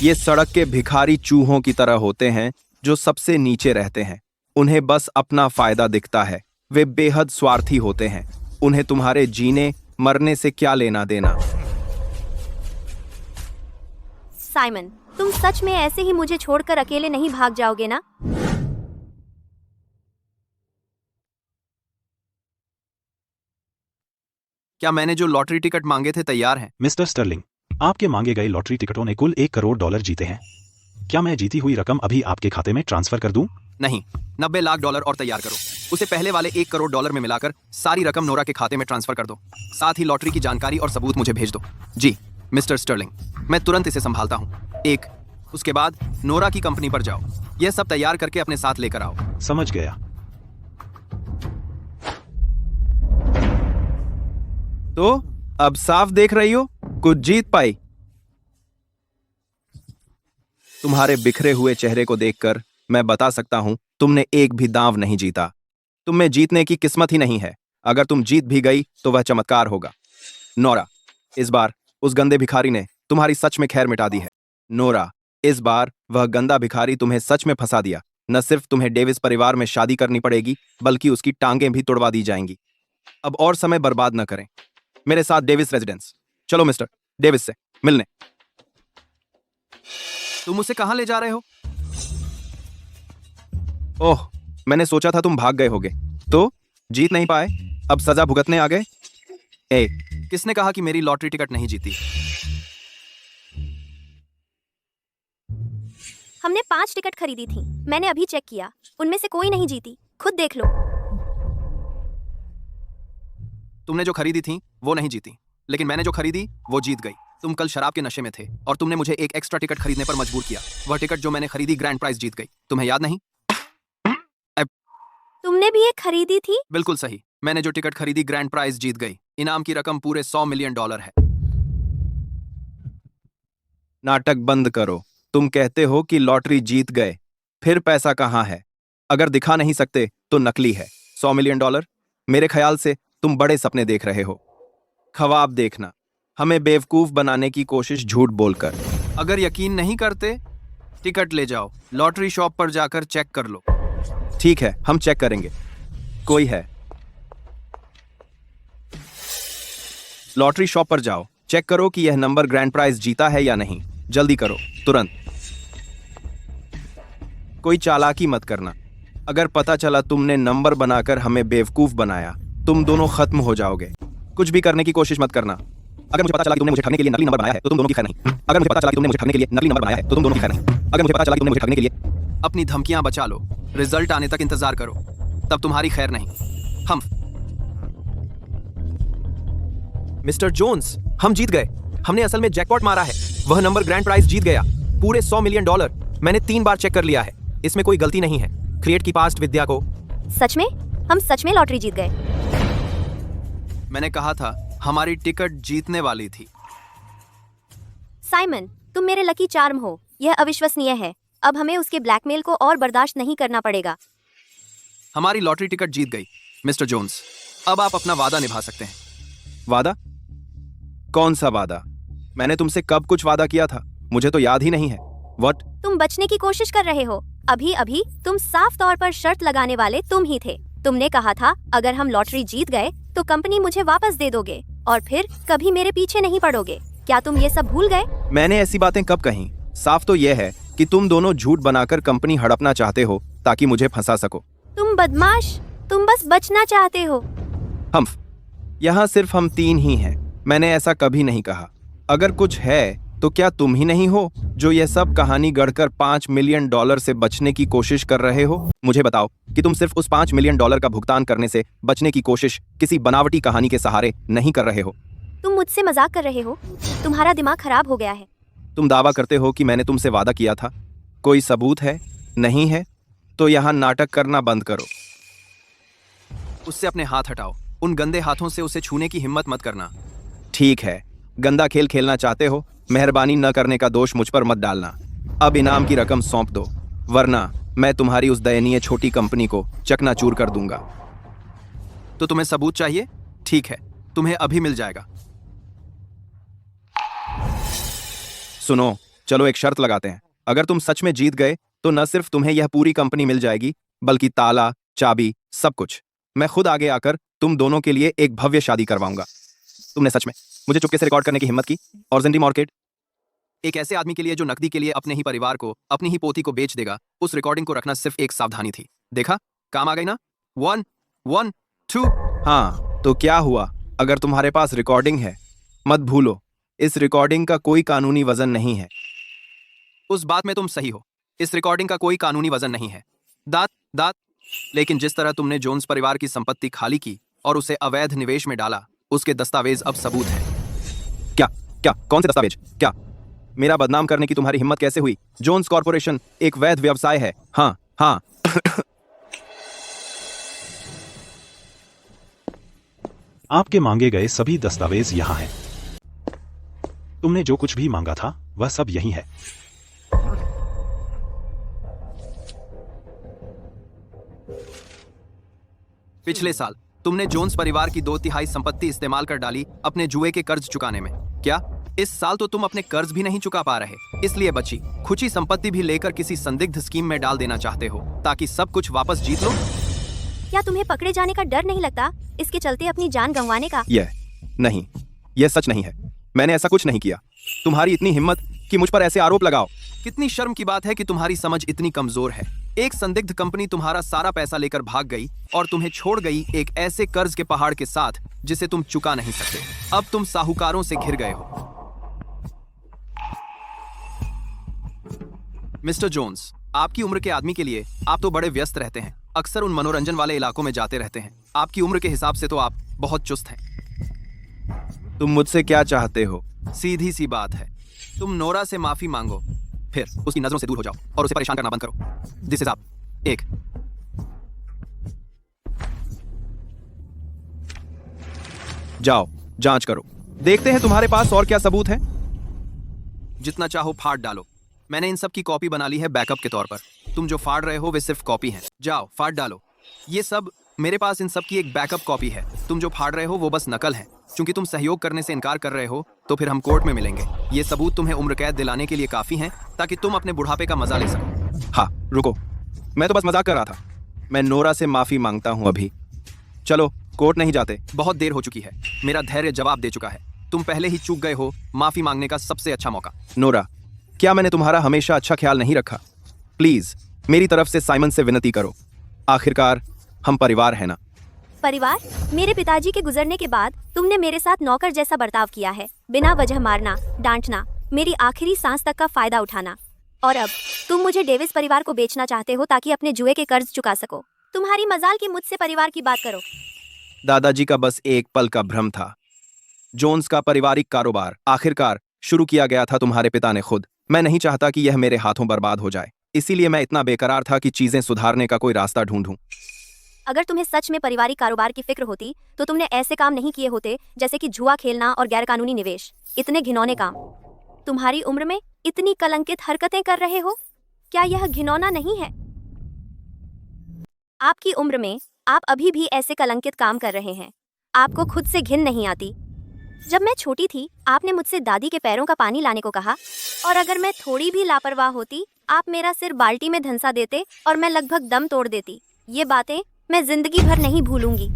ये सड़क के भिखारी चूहों की तरह होते हैं जो सबसे नीचे रहते हैं। उन्हें बस अपना फायदा दिखता है। वे बेहद स्वार्थी होते हैं। उन्हें तुम्हारे जीने मरने से क्या लेना देना। साइमन, तुम सच में ऐसे ही मुझे छोड़कर अकेले नहीं भाग जाओगे ना? क्या मैंने जो लॉटरी टिकट मांगे थे तैयार हैं? मिस्टर स्टर्लिंग, आपके मांगे गए लॉटरी टिकटों ने कुल 1 करोड़ डॉलर जीते हैं। क्या मैं जीती हुई रकम अभी आपके खाते में ट्रांसफर कर दूं? नहीं, 90 लाख डॉलर और तैयार करो। उसे पहले वाले 1 करोड़ डॉलर में मिलाकर सारी रकम नोरा के खाते में ट्रांसफर कर दो। साथ ही लॉटरी की जानकारी और सबूत मुझे भेज दो। जी मिस्टर स्टर्लिंग, मैं तुरंत इसे संभालता हूँ। उसके बाद नोरा की कंपनी पर जाओ, यह सब तैयार करके अपने साथ लेकर आओ। समझ गया। तो अब साफ देख रही हो, कुछ जीत पाई। तुम्हारे बिखरे हुए चेहरे को देखकर मैं बता सकता हूं तुमने एक भी दांव नहीं जीता। तुम में जीतने की किस्मत ही नहीं है। अगर तुम जीत भी गई तो वह चमत्कार होगा। नोरा, इस बार उस गंदे भिखारी ने तुम्हारी सच में खैर मिटा दी है। नोरा, इस बार वह गंदा भिखारी तुम्हें सच में फंसा दिया। न सिर्फ तुम्हें डेविस परिवार में शादी करनी पड़ेगी, बल्कि उसकी टांगें भी तुड़वा दी जाएंगी। अब और समय बर्बाद न करें, मेरे साथ डेविस रेजिडेंस चलो। मिस्टर डेविस से मिलने। तुम उसे कहां ले जा रहे हो? ओह, मैंने सोचा था तुम भाग गए होगे। तो जीत नहीं पाए, अब सजा भुगतने आ गए। ए, किसने कहा कि मेरी लॉटरी टिकट नहीं जीती? हमने 5 टिकट खरीदी थी, मैंने अभी चेक किया, उनमें से कोई नहीं जीती, खुद देख लो। तुमने जो खरीदी थी वो नहीं जीती, लेकिन मैंने जो खरीदी वो जीत गई। तुम कल शराब के नशे में थे और तुमने मुझे एक एक्स्ट्रा टिकट खरीदने पर मजबूर किया। वह टिकट जो मैंने खरीदी ग्रैंड प्राइज जीत गई, तुम्हें याद नहीं? तुमने भी एक खरीदी थी? बिल्कुल सही, मैंने जो टिकट खरीदी ग्रैंड प्राइज जीत गई। इनाम की रकम पूरे $100 मिलियन है। नाटक बंद करो। तुम कहते हो कि लॉटरी जीत गए, फिर पैसा कहां है? अगर दिखा नहीं सकते तो नकली है। $100 मिलियन, मेरे ख्याल से तुम बड़े सपने देख रहे हो, ख्वाब देखना, हमें बेवकूफ बनाने की कोशिश झूठ बोलकर। अगर यकीन नहीं करते, टिकट ले जाओ, लॉटरी शॉप पर जाकर चेक कर लो। ठीक है, हम चेक करेंगे। कोई है? लॉटरी शॉप पर जाओ, चेक करो कि यह नंबर ग्रैंड प्राइज जीता है या नहीं। जल्दी करो, तुरंत। कोई चालाकी मत करना। अगर पता चला तुमने नंबर बनाकर हमें बेवकूफ बनाया, तुम दोनों खत्म हो जाओगे। कुछ भी करने की कोशिश मत करना। अगर मुझे पता चला कि तुमने मुझे ठगने के लिए नकली नंबर बनाया है तो तुम दोनों की खैर नहीं। अगर मुझे पता चला कि तुमने मुझे ठगने के लिए नकली नंबर बनाया है तो तुम दोनों की खैर नहीं। अगर मुझे पता चला कि तुमने मुझे ठगने के लिए अपनी धमकियां बचा लो, रिजल्ट आने तक इंतजार करो, तब तुम्हारी खैर नहीं। हम मिस्टर जोन्स, हम जीत गए। हमने असल में जैकपॉट मारा है। वह नंबर ग्रैंड प्राइज जीत गया, पूरे $100 मिलियन। मैंने 3 बार चेक कर लिया है, इसमें कोई गलती नहीं है। क्रिएट की पास्ट विद्या को। सच में? हम सच में लॉटरी जीत गए? मैंने कहा था हमारी टिकट जीतने वाली थी। साइमन, तुम मेरे लकी चार्म हो। यह अविश्वसनीय है। अब हमें उसके ब्लैकमेल को और बर्दाश्त नहीं करना पड़ेगा। हमारी लॉटरी टिकट जीत गई। मिस्टर जोन्स, अब आप अपना वादा निभा सकते हैं। वादा? कौन सा वादा? मैंने तुमसे कब कुछ वादा किया था? मुझे तो याद ही नहीं है। व्हाट? तुम बचने की कोशिश कर रहे हो। अभी अभी तुम साफ तौर पर शर्त लगाने वाले तुम ही थे। तुमने कहा था अगर हम लॉटरी जीत गए तो कंपनी मुझे वापस दे दोगे और फिर कभी मेरे पीछे नहीं पड़ोगे। क्या तुम ये सब भूल गए? मैंने ऐसी बातें कब कहीं? साफ तो यह है कि तुम दोनों झूठ बनाकर कंपनी हड़पना चाहते हो ताकि मुझे फंसा सको। तुम बदमाश, तुम बस बचना चाहते हो। हम यहाँ सिर्फ हम 3 ही हैं। मैंने ऐसा कभी नहीं कहा। अगर कुछ है तो क्या तुम ही नहीं हो जो ये सब कहानी गढ़कर $5 मिलियन से बचने की कोशिश कर रहे हो? मुझे बताओ कि तुम सिर्फ उस $5 मिलियन का भुगतान करने से बचने की कोशिश किसी बनावटी कहानी के सहारे नहीं कर रहे हो। तुम मुझसे मजाक कर रहे हो? तुम्हारा दिमाग खराब हो गया है। तुम दावा करते हो कि मैंने तुमसे वादा किया था। कोई सबूत है? नहीं है तो यहाँ नाटक करना बंद करो। उससे अपने हाथ हटाओ। उन गंदे हाथों से उसे छूने की हिम्मत मत करना। ठीक है, गंदा खेल खेलना चाहते हो? मेहरबानी न करने का दोष मुझ पर मत डालना। अब इनाम की रकम सौंप दो, वरना मैं तुम्हारी उस दयनीय छोटी कंपनी को चकनाचूर कर दूंगा। तो तुम्हें सबूत चाहिए? ठीक है, तुम्हें अभी मिल जाएगा। सुनो, चलो एक शर्त लगाते हैं। अगर तुम सच में जीत गए तो न सिर्फ तुम्हें यह पूरी कंपनी मिल जाएगी, बल्कि ताला, चाबी, सब कुछ। मैं खुद आगे आकर तुम दोनों के लिए एक भव्य शादी करवाऊंगा। तुमने सच में मुझे चुपके से रिकॉर्ड करने की हिम्मत की और जिंदगी मार्केट एक ऐसे आदमी के लिए जो नकदी के लिए अपने ही परिवार को, अपनी ही पोती को बेच देगा, उस रिकॉर्डिंग को रखना सिर्फ एक सावधानी थी। देखा, काम आ गई ना? 1 1 2। हाँ, तो क्या हुआ? अगर तुम्हारे पास रिकॉर्डिंग है, मत भूलो इस रिकॉर्डिंग का कोई कानूनी वजन नहीं है। उस बात में तुम सही हो, इस रिकॉर्डिंग का कोई कानूनी वजन नहीं है। दात। लेकिन जिस तरह तुमने जोन्स परिवार की संपत्ति खाली की और उसे अवैध निवेश में डाला, उसके दस्तावेज अब सबूत हैं। क्या? कौन से दस्तावेज? क्या? मेरा बदनाम करने की तुम्हारी हिम्मत कैसे हुई? जोन्स कॉर्पोरेशन एक वैध व्यवसाय है। हाँ। आपके मांगे गए सभी दस्तावेज यहाँ हैं। तुमने जो कुछ भी मांगा था वह सब यही है। पिछले साल तुमने जोन्स परिवार की 2/3 संपत्ति इस्तेमाल कर डाली अपने जुए के कर्ज चुकाने में। क्या इस साल तो तुम अपने कर्ज भी नहीं चुका पा रहे, इसलिए बची खुची संपत्ति भी लेकर किसी संदिग्ध स्कीम में डाल देना चाहते हो ताकि सब कुछ वापस जीत लो? क्या तुम्हें पकड़े जाने का डर नहीं लगता, इसके चलते अपनी जान गंवाने का? नहीं, यह सच नहीं है। मैंने ऐसा कुछ नहीं किया। तुम्हारी इतनी हिम्मत कि मुझ पर ऐसे आरोप लगाओ। कितनी शर्म की बात है कि तुम्हारी समझ इतनी कमजोर है। एक संदिग्ध कंपनी तुम्हारा सारा पैसा लेकर भाग गई और तुम्हें छोड़ गई एक ऐसे कर्ज के पहाड़ के साथ जिसे तुम चुका नहीं सकते। अब तुम साहूकारों से घिर गए हो। मिस्टर जोन्स, आपकी उम्र के आदमी के लिए आप तो बड़े व्यस्त रहते हैं, अक्सर उन मनोरंजन वाले इलाकों में जाते रहते हैं। आपकी उम्र के हिसाब से तो आप बहुत चुस्त हैं। तुम मुझसे क्या चाहते हो? सीधी सी बात है, तुम नोरा से माफी मांगो, फिर उसकी नजरों से दूर हो जाओ और उसे परेशान करना बंद करो। दिस इज आप। एक जाओ, जांच करो, देखते हैं तुम्हारे पास और क्या सबूत है। जितना चाहो फाड़ डालो। मैंने इन सब की कॉपी बना ली है बैकअप के तौर पर। तुम जो फाड़ रहे हो वे सिर्फ कॉपी हैं। जाओ फाड़ डालो। ये सब मेरे पास इन सब की एक बैकअप कॉपी है। तुम जो फाड़ रहे हो वो बस नकल है। चूंकि तुम सहयोग करने से इनकार कर रहे हो तो फिर हम कोर्ट में मिलेंगे। ये सबूत तुम्हें उम्र कैद दिलाने के लिए काफी हैं ताकि तुम अपने बुढ़ापे का मजा ले सको। हाँ रुको, मैं तो बस मजाक कर रहा था। मैं नोरा से माफी मांगता हूँ अभी। चलो कोर्ट नहीं जाते। बहुत देर हो चुकी है। मेरा धैर्य जवाब दे चुका है। तुम पहले ही चूक गए हो माफी मांगने का सबसे अच्छा मौका। नोरा, क्या मैंने तुम्हारा हमेशा अच्छा ख्याल नहीं रखा? प्लीज मेरी तरफ से साइमन से विनती करो। आखिरकार हम परिवार है ना। परिवार? मेरे पिताजी के गुजरने के बाद तुमने मेरे साथ नौकर जैसा बर्ताव किया है, बिना वजह मारना, डांटना, मेरी आखिरी सांस तक का फायदा उठाना। और अब तुम मुझे डेविस परिवार को बेचना चाहते हो ताकि अपने जुए के कर्ज चुका सको। तुम्हारी मजाल की मुझसे परिवार की बात करो। दादाजी का बस एक पल का भ्रम था। जोन्स का पारिवारिक कारोबार आखिरकार शुरू किया गया था तुम्हारे पिता ने खुद। मैं नहीं चाहता कि यह मेरे हाथों बर्बाद हो जाए, इसीलिए मैं इतना बेकरार था कि चीजें सुधारने का कोई रास्ता ढूंढूं। अगर तुम्हें सच में पारिवारिक कारोबार की फिक्र होती तो तुमने ऐसे काम नहीं किए होते, जैसे कि जुआ खेलना और गैरकानूनी निवेश। इतने घिनौने काम। तुम्हारी उम्र में इतनी कलंकित हरकतें कर रहे हो, क्या यह घिनौना नहीं है? आपकी उम्र में आप अभी भी ऐसे कलंकित काम कर रहे हैं। आपको खुद से घिन नहीं आती? जब मैं छोटी थी आपने मुझसे दादी के पैरों का पानी लाने को कहा, और अगर मैं थोड़ी भी लापरवाह होती आप मेरा सिर बाल्टी में धंसा देते और मैं लगभग दम तोड़ देती। ये बातें मैं जिंदगी भर नहीं भूलूंगी।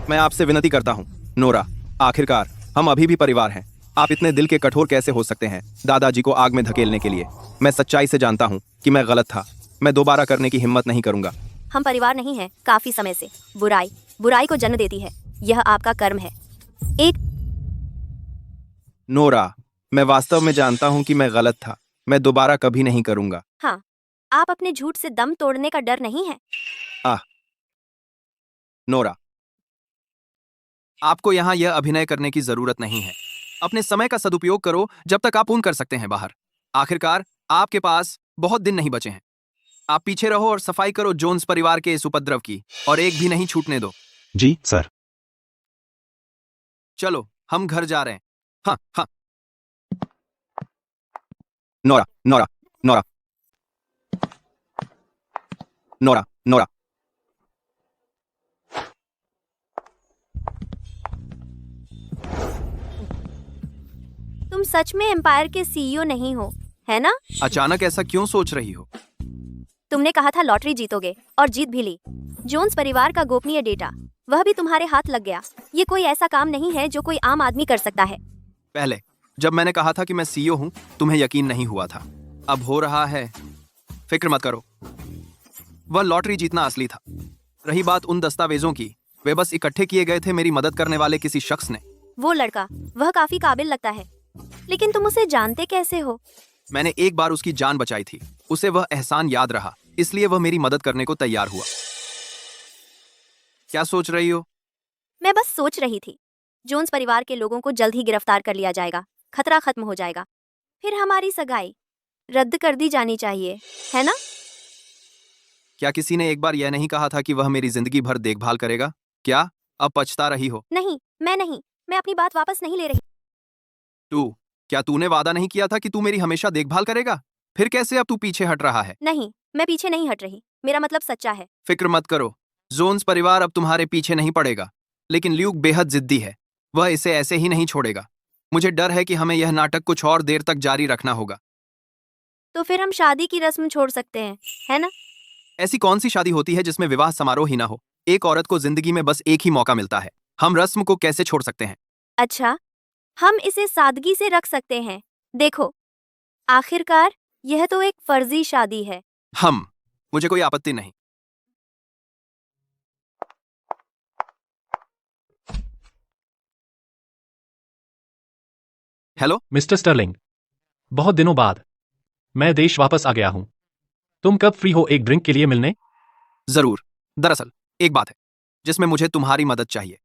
मैं आपसे विनती करता हूँ नोरा, आखिरकार हम अभी भी परिवार हैं। आप इतने दिल के कठोर कैसे हो सकते हैं दादाजी को आग में धकेलने के लिए? मैं सच्चाई से जानता हूँ कि मैं गलत था। मैं दोबारा करने की हिम्मत नहीं करूंगा। हम परिवार नहीं हैं काफी समय से। बुराई को जन्म देती है, यह आपका कर्म है। एक नोरा, मैं वास्तव में जानता हूँ कि मैं गलत था। मैं दोबारा कभी नहीं करूंगा। हाँ, आप अपने झूठ से दम तोड़ने का डर नहीं है? नोरा, आपको यहाँ यह अभिनय करने की जरूरत नहीं है। अपने समय का सदुपयोग करो जब तक आप पूर्ण कर सकते हैं बाहर। आखिरकार आपके पास बहुत दिन नहीं बचे हैं। आप पीछे रहो और सफाई करो जोन्स परिवार के इस उपद्रव की, और एक भी नहीं छूटने दो। जी सर। चलो हम घर जा रहे हैं। हाँ हाँ। Nora Nora Nora Nora Nora, तुम सच में एम्पायर के सीईओ नहीं हो, है ना? अचानक ऐसा क्यों सोच रही हो? तुमने कहा था लॉटरी जीतोगे और जीत भी ली। जोन्स परिवार का गोपनीय डेटा, वह भी तुम्हारे हाथ लग गया। ये कोई ऐसा काम नहीं है जो कोई आम आदमी कर सकता है। पहले जब मैंने कहा था कि मैं सीईओ हूं तुम्हें यकीन नहीं हुआ था। अब हो रहा है। फिक्र मत करो, वह लॉटरी जीतना असली था। रही बात उन दस्तावेजों की, वे बस इकट्ठे किए गए थे मेरी मदद करने वाले किसी शख्स ने। वो लड़का, वह काफी काबिल लगता है, लेकिन तुम उसे जानते कैसे हो? मैंने एक बार उसकी जान बचाई थी। उसे वह एहसान याद रहा, इसलिए वह मेरी मदद करने को तैयार हुआ। क्या सोच रही हो? मैं बस सोच रही थी, जोन्स परिवार के लोगों को जल्द ही गिरफ्तार कर लिया जाएगा, खतरा खत्म हो जाएगा, फिर हमारी सगाई रद्द कर दी जानी चाहिए, है ना? क्या किसी ने एक बार यह नहीं कहा था कि वह मेरी जिंदगी भर देखभाल करेगा? क्या अब पछता रही हो? नहीं, मैं अपनी बात वापस नहीं ले रही। क्या तूने वादा नहीं किया था कि तू मेरी हमेशा देखभाल करेगा? फिर कैसे अब तू पीछे हट रहा है? नहीं, मैं पीछे नहीं हट रही, मेरा मतलब सच्चा है। फिक्र मत करो, जोन्स परिवार अब तुम्हारे पीछे नहीं पड़ेगा। लेकिन ल्यूक बेहद जिद्दी है, वह इसे ऐसे ही नहीं छोड़ेगा। मुझे डर है कि हमें यह नाटक कुछ और देर तक जारी रखना होगा। तो फिर हम शादी की रस्म छोड़ सकते हैं, है ना? ऐसी कौन सी शादी होती है जिसमें विवाह समारोह ही ना हो? एक औरत को जिंदगी में बस एक ही मौका मिलता है। हम रस्म को कैसे छोड़ सकते हैं? अच्छा, हम इसे सादगी से रख सकते हैं। देखो, आखिरकार यह तो एक फर्जी शादी है। मुझे कोई आपत्ति नहीं। हेलो मिस्टर स्टर्लिंग, बहुत दिनों बाद मैं देश वापस आ गया हूं। तुम कब फ्री हो एक ड्रिंक के लिए मिलने? जरूर। दरअसल एक बात है जिसमें मुझे तुम्हारी मदद चाहिए।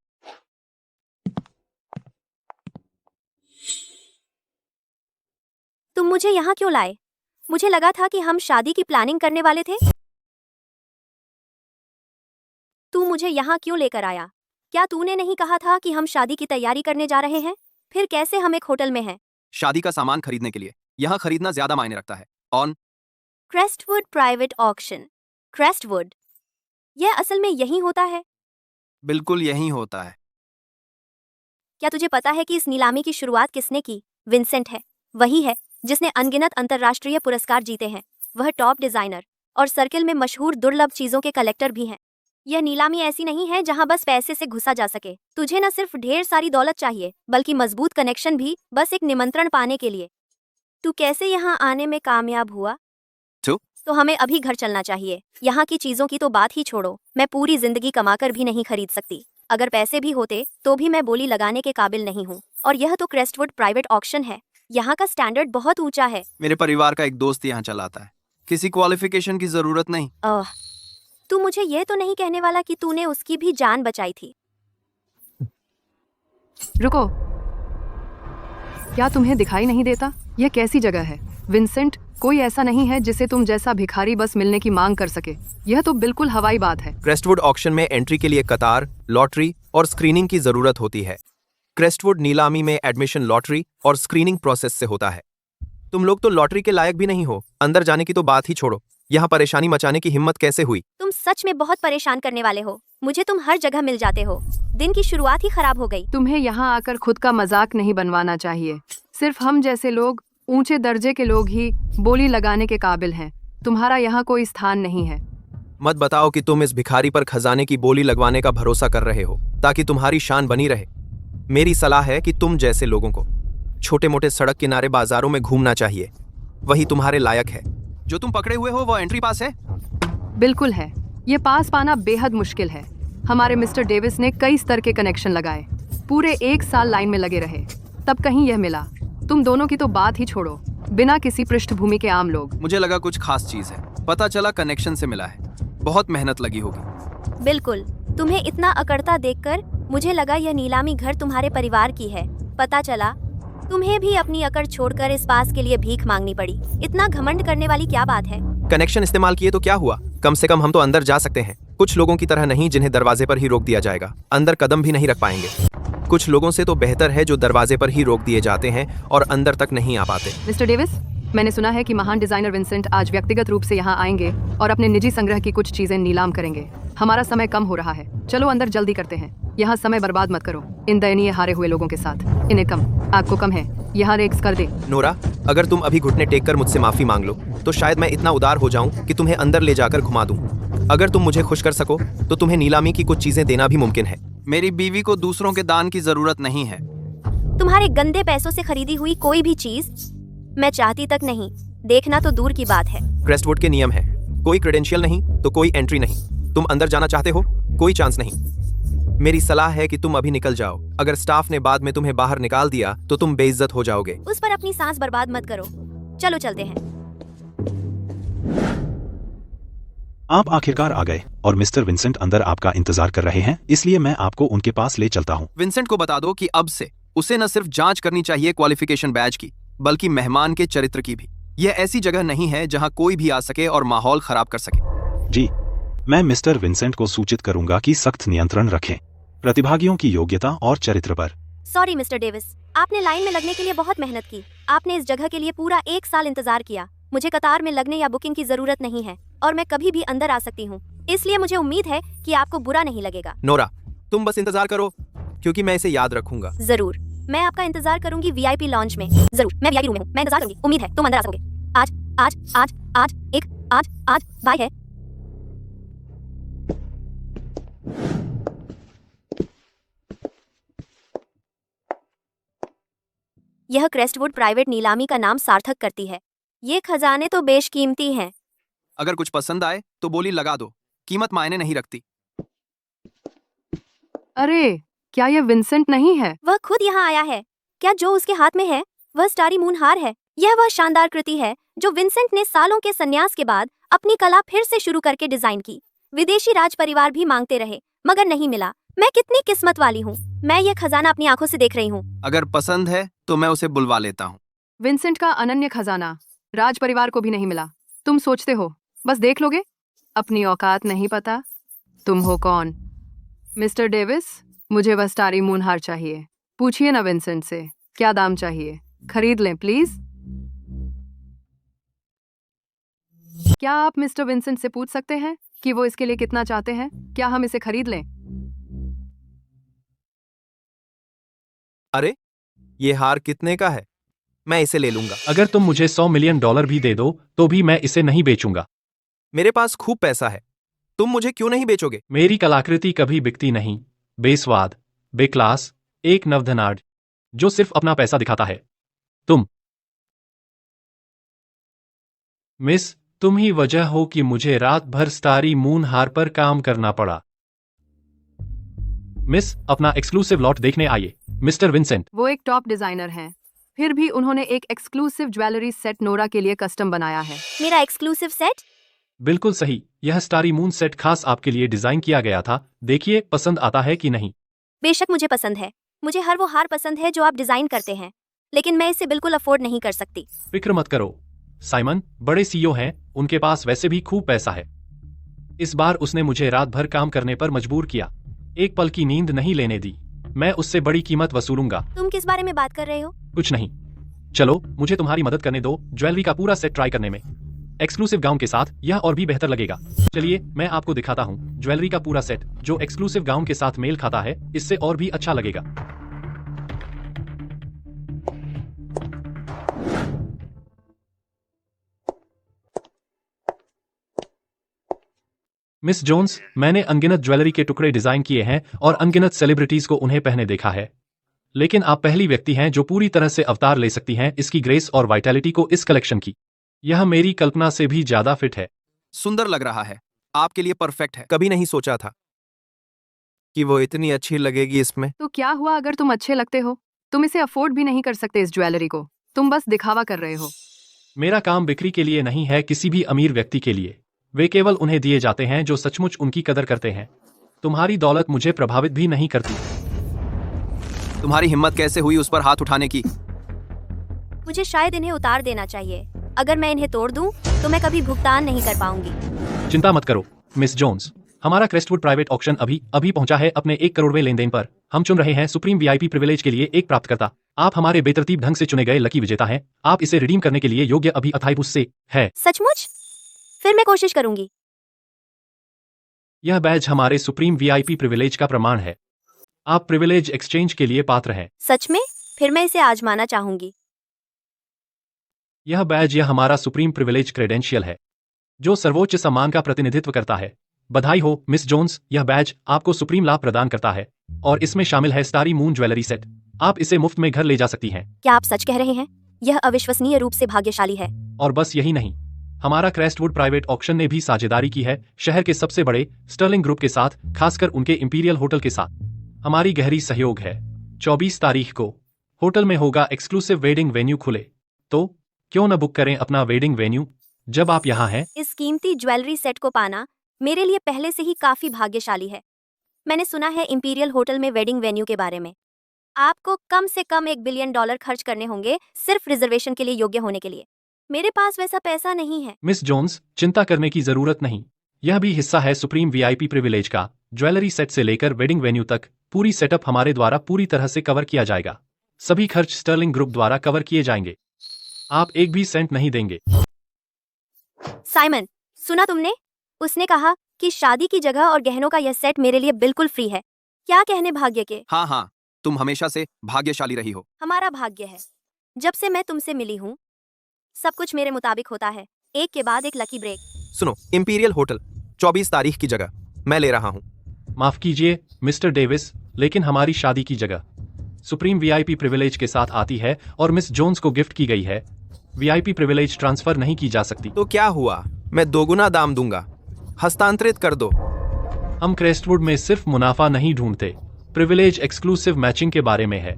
तुम मुझे यहाँ क्यों लाए? मुझे लगा था कि हम शादी की प्लानिंग करने वाले थे। तू मुझे यहाँ क्यों लेकर आया? क्या तूने नहीं कहा था कि हम शादी की तैयारी करने जा रहे हैं? फिर कैसे हम एक होटल में हैं? शादी का सामान खरीदने के लिए यहाँ खरीदना ज्यादा मायने रखता है। On Crestwood private auction. Crestwood, यह असल में यही होता है? बिल्कुल यही होता है। क्या तुझे पता है कि इस नीलामी की शुरुआत किसने की? विंसेंट है। वही है जिसने अनगिनत अंतर्राष्ट्रीय पुरस्कार जीते हैं। वह टॉप डिजाइनर और सर्किल में मशहूर दुर्लभ चीजों के कलेक्टर भी हैं। यह नीलामी ऐसी नहीं है जहां बस पैसे से घुसा जा सके। तुझे न सिर्फ ढेर सारी दौलत चाहिए बल्कि मजबूत कनेक्शन भी, बस एक निमंत्रण पाने के लिए। तू कैसे यहाँ आने में कामयाब हुआ? तो हमें अभी घर चलना चाहिए। यहाँ की चीजों की तो बात ही छोड़ो, मैं पूरी जिंदगी कमाकर भी नहीं खरीद सकती। अगर पैसे भी होते तो भी मैं बोली लगाने के काबिल नहीं हूँ। और यह तो क्रेस्टवुड प्राइवेट ऑक्शन है। यहाँ का स्टैंडर्ड बहुत ऊंचा है। मेरे परिवार का एक दोस्त यहाँ चलाता है। किसी क्वालिफिकेशन की जरूरत नहीं। तू मुझे ये तो नहीं कहने वाला कि तूने उसकी भी जान बचाई थी? रुको, क्या तुम्हें दिखाई नहीं देता? यह कैसी जगह है? विंसेंट, कोई ऐसा नहीं है जिसे तुम जैसा भिखारी बस मिलने की मांग कर सके। यह तो बिल्कुल हवाई बात है। क्रेस्टवुड ऑक्शन में एंट्री के लिए कतार, लॉटरी और स्क्रीनिंग की जरूरत होती है। क्रेस्टवुड नीलामी में एडमिशन लॉटरी और स्क्रीनिंग प्रोसेस से होता है। तुम लोग तो लॉटरी के लायक भी नहीं हो। अंदर जाने की तो बात ही छोड़ो। यहाँ परेशानी मचाने की हिम्मत कैसे हुई? तुम सच में बहुत परेशान करने वाले हो। मुझे तुम हर जगह मिल जाते हो। दिन की शुरुआत ही खराब हो गई। तुम्हें यहाँ आकर खुद का मजाक नहीं बनवाना चाहिए। सिर्फ हम जैसे लोग, ऊंचे दर्जे के लोग ही बोली लगाने के काबिल हैं। तुम्हारा यहाँ कोई स्थान नहीं है। मत बताओ कि तुम इस भिखारी पर खजाने की बोली लगवाने का भरोसा कर रहे हो ताकि तुम्हारी शान बनी रहे। मेरी सलाह है कि तुम जैसे लोगों को छोटे मोटे सड़क किनारे बाजारों में घूमना चाहिए। वही तुम्हारे लायक है। जो तुम पकड़े हुए हो वो एंट्री पास है? बिल्कुल है। ये पास पाना बेहद मुश्किल है। हमारे मिस्टर डेविस ने कई स्तर के कनेक्शन लगाए, पूरे 1 साल लाइन में लगे रहे, तब कहीं यह मिला। तुम दोनों की तो बात ही छोड़ो, बिना किसी पृष्ठभूमि के आम लोग। मुझे लगा कुछ खास चीज है। पता चला कनेक्शन से मिला है। बहुत मेहनत लगी होगी। बिल्कुल। तुम्हें इतना अकड़ता देखकर मुझे लगा यह नीलामी घर तुम्हारे परिवार की है। पता चला तुम्हें भी अपनी अकड़ छोड़कर इस पास के लिए भीख मांगनी पड़ी। इतना घमंड करने वाली क्या बात है? कनेक्शन इस्तेमाल किए तो क्या हुआ? कम से कम हम तो अंदर जा सकते हैं। कुछ लोगों की तरह नहीं जिन्हें दरवाजे पर ही रोक दिया जाएगा। अंदर कदम भी नहीं रख पाएंगे। कुछ लोगों से तो बेहतर है जो दरवाजे पर ही रोक दिए जाते हैं और अंदर तक नहीं आ पाते। मिस्टर डेविस, मैंने सुना है कि महान डिजाइनर विंसेंट आज व्यक्तिगत रूप से यहाँ आएंगे और अपने निजी संग्रह की कुछ चीजें नीलाम करेंगे। हमारा समय कम हो रहा है। चलो अंदर जल्दी करते हैं। यहाँ समय बर्बाद मत करो इन दयनीय हारे हुए लोगों के साथ। इन्हें कम, आग को कम है। यहाँ रेक्स कर दे। नोरा, अगर तुम अभी घुटने टेक कर मुझसे माफी मांग लो तो शायद मैं इतना उदार हो जाऊं कि तुम्हें अंदर ले जाकर घुमा दूं। अगर तुम मुझे खुश कर सको तो तुम्हें नीलामी की कुछ चीजें देना भी मुमकिन है। मेरी बीवी को दूसरों के दान की जरूरत नहीं है। तुम्हारे गंदे पैसों से खरीदी हुई कोई भी चीज मैं चाहती तक नहीं। देखना तो दूर की बात है। क्रेस्टवुड के नियम है, कोई क्रेडेंशियल नहीं तो कोई एंट्री नहीं। तुम अंदर जाना चाहते हो? कोई चांस नहीं। मेरी सलाह है कि तुम अभी निकल जाओ। अगर स्टाफ ने बाद में तुम्हें बाहर निकाल दिया तो तुम बेइज्जत हो जाओगे। उस पर अपनी सांस बर्बाद मत करो। चलो चलते हैं। आप आखिरकार आ गए और मिस्टर विंसेंट अंदर आपका इंतजार कर रहे हैं, इसलिए मैं आपको उनके पास ले चलता हूँ। विंसेंट को बता दो कि अब से उसे न सिर्फ जांच करनी चाहिए क्वालिफिकेशन बैज की, बल्कि मेहमान के चरित्र की भी। यह ऐसी जगह नहीं है जहां कोई भी आ सके और माहौल खराब कर सके। जी, मैं मिस्टर विंसेंट को सूचित करूंगा कि सख्त नियंत्रण रखें प्रतिभागियों की योग्यता और चरित्र पर। सॉरी मिस्टर डेविस, आपने लाइन में लगने के लिए बहुत मेहनत की। आपने इस जगह के लिए पूरा 1 साल इंतजार किया। मुझे कतार में लगने या बुकिंग की जरूरत नहीं है और मैं कभी भी अंदर आ सकती हूँ। इसलिए मुझे उम्मीद है कि आपको बुरा नहीं लगेगा। नोरा, तुम बस इंतजार करो क्योंकि मैं इसे याद रखूंगा। जरूर, मैं आपका इंतजार करूंगी VIP लॉन्च में। जरूर, मैं VIP रूम में हूँ। मैं इंतजार करूंगी। उम्मीद है तुम अंदर आ सकोगे। आज आज आज आज एक आज आज बाय है। यह क्रेस्टवुड प्राइवेट नीलामी का नाम सार्थक करती है। ये खजाने तो बेशकीमती हैं। अगर कुछ पसंद आए तो बोली लगा दो, कीमत मायने नहीं रखती। अरे, क्या यह विंसेंट नहीं है? वह खुद यहाँ आया है। क्या जो उसके हाथ में है वह स्टारी मून हार है? यह वह शानदार कृति है जो विंसेंट ने सालों के संन्यास के बाद अपनी कला फिर से शुरू करके डिजाइन की। विदेशी राज परिवार भी मांगते रहे मगर नहीं मिला। मैं कितनी किस्मत वाली हूँ। मैं यह खजाना अपनी आंखों से देख रही हूँ। अगर पसंद है तो मैं उसे बुलवा लेता हूँ। विंसेंट का अनन्य खजाना राज परिवार को भी नहीं मिला। तुम सोचते हो बस देख लोगे? अपनी औकात नहीं पता। तुम हो कौन? मिस्टर डेविस, मुझे बस स्टारी मून हार चाहिए। पूछिए ना विंसेंट से क्या दाम चाहिए, खरीद लें प्लीज। क्या आप मिस्टर विंसेंट से पूछ सकते हैं कि वो इसके लिए कितना चाहते हैं? क्या हम इसे खरीद लें? अरे, ये हार कितने का है? मैं इसे ले लूंगा। अगर तुम मुझे $100 मिलियन भी दे दो तो भी मैं इसे नहीं बेचूंगा। मेरे पास खूब पैसा है, तुम मुझे क्यों नहीं बेचोगे? मेरी कलाकृति कभी बिकती नहीं। बेस्वाद, बेक्लास, एक नवधनाढ़ जो सिर्फ अपना पैसा दिखाता है। तुम मिस, तुम ही वजह हो कि मुझे रात भर स्टारी मून हार पर काम करना पड़ा। मिस, अपना एक्सक्लूसिव लॉट देखने आइए। मिस्टर विंसेंट, वो एक टॉप डिजाइनर हैं, फिर भी उन्होंने एक एक्सक्लूसिव ज्वेलरी सेट नोरा के लिए कस्टम बनाया है। मेरा एक्सक्लूसिव सेट? बिल्कुल सही। यह स्टारी मून सेट खास आपके लिए डिजाइन किया गया था। देखिए पसंद आता है कि नहीं। बेशक मुझे पसंद है। मुझे हर वो हार पसंद है जो आप डिजाइन करते हैं, लेकिन मैं इसे बिल्कुल अफोर्ड नहीं कर सकती। फिक्र मत करो साइमन, बड़े सीईओ हैं, उनके पास वैसे भी खूब पैसा है। इस बार उसने मुझे रात भर काम करने पर मजबूर किया, एक पल की नींद नहीं लेने दी। मैं उससे बड़ी कीमत वसूलूंगा। तुम किस बारे में बात कर रहे हो? कुछ नहीं, चलो मुझे तुम्हारी मदद करने दो ज्वेलरी का पूरा सेट ट्राई करने में। एक्सक्लूसिव गाउन के साथ यह और भी बेहतर लगेगा। चलिए मैं आपको दिखाता हूँ ज्वेलरी का पूरा सेट जो एक्सक्लूसिव गाउन के साथ मेल खाता है। इससे और भी अच्छा लगेगा। मिस जोन्स, मैंने अनगिनत ज्वेलरी के टुकड़े डिजाइन किए हैं और अनगिनत सेलिब्रिटीज को उन्हें पहने देखा है, लेकिन आप पहली व्यक्ति हैं जो पूरी तरह से अवतार ले सकती हैं इसकी ग्रेस और वाइटैलिटी को इस कलेक्शन की। यह मेरी कल्पना से भी ज्यादा फिट है। सुंदर लग रहा है, आपके लिए परफेक्ट है। कभी नहीं सोचा था कि वो इतनी अच्छी लगेगी इसमें। तो क्या हुआ अगर तुम अच्छे लगते हो? तुम इसे अफोर्ड भी नहीं कर सकते इस ज्वेलरी को। तुम बस दिखावा कर रहे हो। मेरा काम बिक्री के लिए नहीं है, किसी भी अमीर व्यक्ति के लिए। वे केवल उन्हें दिए जाते हैं जो सचमुच उनकी कदर करते हैं। तुम्हारी दौलत मुझे प्रभावित भी नहीं करती। तुम्हारी हिम्मत कैसे हुई उस पर हाथ उठाने की? मुझे शायद इन्हें उतार देना चाहिए। अगर मैं इन्हें तोड़ दूं तो मैं कभी भुगतान नहीं कर पाऊंगी। चिंता मत करो मिस जोन्स, हमारा क्रेस्टवुड प्राइवेट ऑक्शन अभी पहुंचा है अपने 1 करोड़वें लेनदेन पर। हम चुन रहे हैं सुप्रीम वीआईपी प्रिविलेज के लिए एक प्राप्तकर्ता। आप हमारे बेतरतीब ढंग से चुने गए लकी विजेता हैं। आप इसे रिडीम करने के लिए योग्य अभी अथाइपुस से है। सचमुच? फिर मैं कोशिश करूंगी। यह बैज हमारे सुप्रीम वीआईपी प्रिविलेज का प्रमाण है। आप प्रिविलेज एक्सचेंज के लिए पात्र हैं। सच में? फिर मैं इसे आजमाना चाहूंगी। यह बैज यह हमारा सुप्रीम प्रिविलेज क्रेडेंशियल है जो सर्वोच्च सम्मान का प्रतिनिधित्व करता है। बधाई हो मिस जोन्स, यह बैज आपको सुप्रीम लाभ प्रदान करता है और इसमें शामिल है स्टारी मून ज्वेलरी सेट। आप इसे मुफ्त में घर ले जा सकती हैं। क्या आप सच कह रहे हैं? यह अविश्वसनीय रूप से भाग्यशाली है। और बस यही नहीं, हमारा क्रेस्टवुड प्राइवेट ऑक्शन ने भी साझेदारी की है शहर के सबसे बड़े स्टर्लिंग ग्रुप के साथ, खासकर उनके इंपीरियल होटल के साथ। हमारी गहरी सहयोग है। 24 तारीख को होटल में होगा एक्सक्लूसिव वेडिंग वेन्यू खुले, तो क्यों न बुक करें अपना वेडिंग वेन्यू जब आप यहाँ हैं। इस कीमती ज्वेलरी सेट को पाना मेरे लिए पहले से ही काफी भाग्यशाली है। मैंने सुना है इंपीरियल होटल में वेडिंग वेन्यू के बारे में। आपको कम से कम $1 बिलियन खर्च करने होंगे सिर्फ रिजर्वेशन के लिए योग्य होने के लिए। मेरे पास वैसा पैसा नहीं है। मिस जोन्स, चिंता करने की जरूरत नहीं। यह भी हिस्सा है सुप्रीम वीआईपी प्रिविलेज का। ज्वेलरी सेट से लेकर वेडिंग वेन्यू तक पूरी सेटअप हमारे द्वारा पूरी तरह से कवर किया जाएगा। सभी खर्च स्टर्लिंग ग्रुप द्वारा कवर किए जाएंगे। आप एक भी सेंट नहीं देंगे। साइमन, सुना तुमने? उसने कहा कि शादी की जगह और गहनों का यह सेट मेरे लिए बिल्कुल फ्री है। क्या कहने भाग्य के। हाँ हाँ, तुम हमेशा से भाग्यशाली रही हो। हमारा भाग्य है। जब से मैं तुमसे मिली हूँ सब कुछ मेरे मुताबिक होता है। एक के बाद एक लकी ब्रेक। सुनो, इंपीरियल होटल 24 तारीख की जगह मैं ले रहा हूँ। माफ कीजिए मिस्टर डेविस, लेकिन हमारी शादी की जगह सुप्रीम वीआईपी प्रिविलेज के साथ आती है और मिस जोन्स को गिफ्ट की गई है। वीआईपी प्रिविलेज ट्रांसफर नहीं की जा सकती। तो क्या हुआ? मैं दोगुना दाम दूंगा, हस्तांतरित कर दो। हम क्रेस्टवुड में सिर्फ मुनाफा नहीं ढूंढते, प्रिविलेज एक्सक्लूसिव मैचिंग के बारे में है।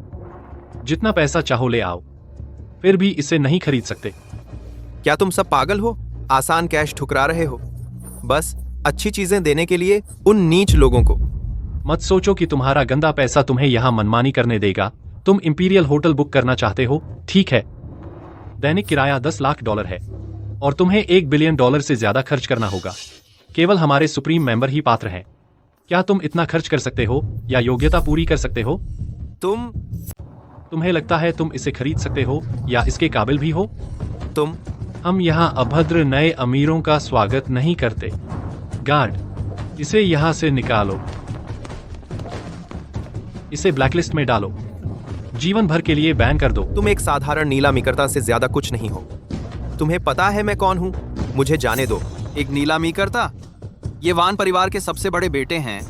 जितना पैसा चाहो ले आओ, फिर भी इसे नहीं खरीद सकते। क्या तुम सब पागल हो? आसान कैश ठुकरा रहे हो बस अच्छी चीजें देने के लिए उन नीच लोगों को। मत सोचो कि तुम्हारा गंदा पैसा तुम्हें यहाँ मनमानी करने देगा। तुम इंपीरियल होटल बुक करना चाहते हो, ठीक है। दैनिक किराया $10 लाख है और तुम्हें $1 बिलियन से ज्यादा खर्च करना होगा। केवल हमारे सुप्रीम मेंबर ही पात्र हैं। क्या तुम इतना खर्च कर सकते हो या योग्यता पूरी कर सकते हो? तुम्हें लगता है तुम इसे खरीद सकते हो या इसके काबिल भी हो? हम यहाँ अभद्र नए अमीरों का स्वागत नहीं करते। गार्ड, इसे यहाँ से निकालो। इसे ब्लैकलिस्ट में डालो, जीवन भर के लिए बैन कर दो। तुम एक साधारण नीलामीकर्ता से ज्यादा कुछ नहीं हो। तुम्हें पता है मैं कौन हूँ? मुझे जाने दो। एक नीलामीकर्ता? ये वान परिवार के सबसे बड़े बेटे हैं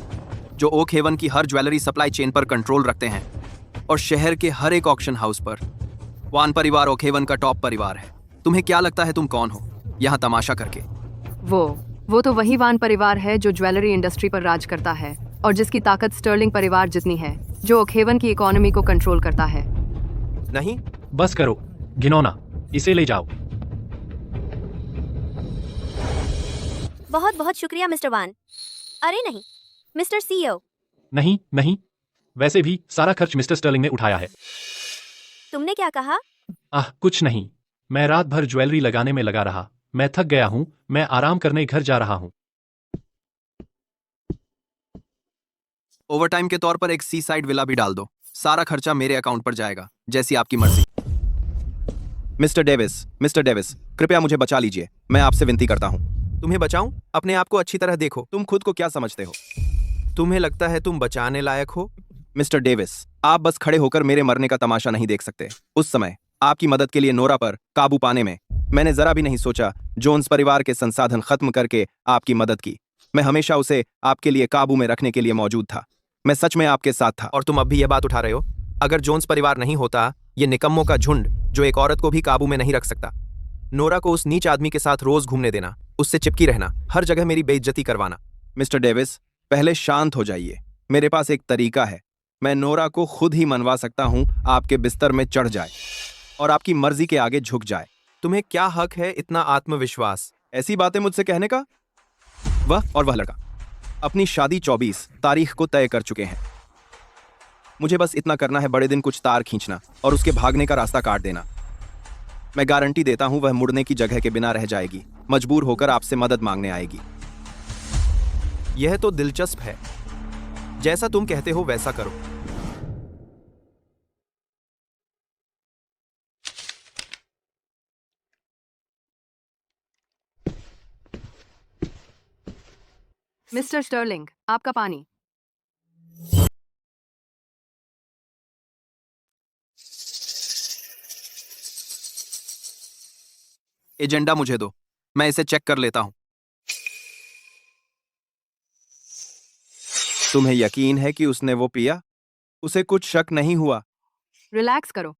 जो ओक हेवन की हर ज्वेलरी सप्लाई चेन पर कंट्रोल रखते हैं और शहर के हर एक ऑक्शन हाउस पर। वान परिवार ओक हेवन का टॉप परिवार है। तुम्हें क्या लगता है तुम कौन हो यहाँ तमाशा करके? वो तो वही वान परिवार है जो ज्वेलरी इंडस्ट्री पर राज करता है और जिसकी ताकत स्टर्लिंग परिवार जितनी है, जो ओकहेवन की इकोनॉमी को कंट्रोल करता है। नहीं, बस करो, घिनौना, इसे ले जाओ। बहुत बहुत शुक्रिया मिस्टर वान। अरे नहीं, मिस्टर सीईओ। नहीं, वैसे भी सारा खर्च मिस्टर स्टर्लिंग ने उठाया है। तुमने क्या कहा? कुछ नहीं, मैं रात भर ज्वेलरी लगाने में लगा रहा। मैं थक गया हूँ, मैं आराम करने घर जा रहा हूँ। ओवरटाइम के तौर पर एक सी साइड विला भी डाल दो। सारा खर्चा मेरे अकाउंट पर जाएगा, जैसी आपकी मर्जी। मिस्टर डेविस, कृपया मुझे बचा लीजिए। मैं आपसे विनती करता हूँ। तुम्हें बचाऊं? अपने आप को अच्छी तरह देखो। तुम खुद को क्या समझते हो? तुम्हें लगता है तुम बचाने लायक हो? मिस्टर डेविस, आप बस खड़े होकर मेरे मरने का तमाशा नहीं देख सकते। उस समय आपकी मदद के लिए नोरा पर काबू पाने में मैंने जरा भी नहीं सोचा। जोन्स परिवार के संसाधन खत्म करके आपकी मदद की। मैं हमेशा उसे आपके लिए काबू में रखने के लिए मौजूद था। मैं सच में आपके साथ था। और तुम अब भी यह बात उठा रहे हो? अगर जोन्स परिवार नहीं होता, ये निकम्मों का झुंड जो एक औरत को भी काबू में नहीं रख सकता। नोरा को उस नीच आदमी के साथ रोज घूमने देना, उससे चिपकी रहना, हर जगह मेरी बेइज्जती करवाना। मिस्टर डेविस, पहले शांत हो जाइए। मेरे पास एक तरीका है। मैं नोरा को खुद ही मनवा सकता हूं आपके बिस्तर में चढ़ जाए और आपकी मर्जी के आगे झुक जाए। तुम्हें क्या हक है इतना आत्मविश्वास? ऐसी बातें मुझसे कहने का? वह लड़का अपनी शादी 24 तारीख को तय कर चुके हैं। मुझे बस इतना करना है, बड़े दिन कुछ तार खींचना और उसके भागने का रास्ता काट देना। मैं गारंटी देता हूं वह मुड़ने की जगह के बिना रह जाएगी, मजबूर होकर आपसे मदद मांगने आएगी। यह तो दिलचस्प है। जैसा तुम कहते हो वैसा करो। मिस्टर स्टर्लिंग, आपका पानी। एजेंडा मुझे दो, मैं इसे चेक कर लेता हूं। तुम्हें यकीन है कि उसने वो पिया? उसे कुछ शक नहीं हुआ? रिलैक्स करो।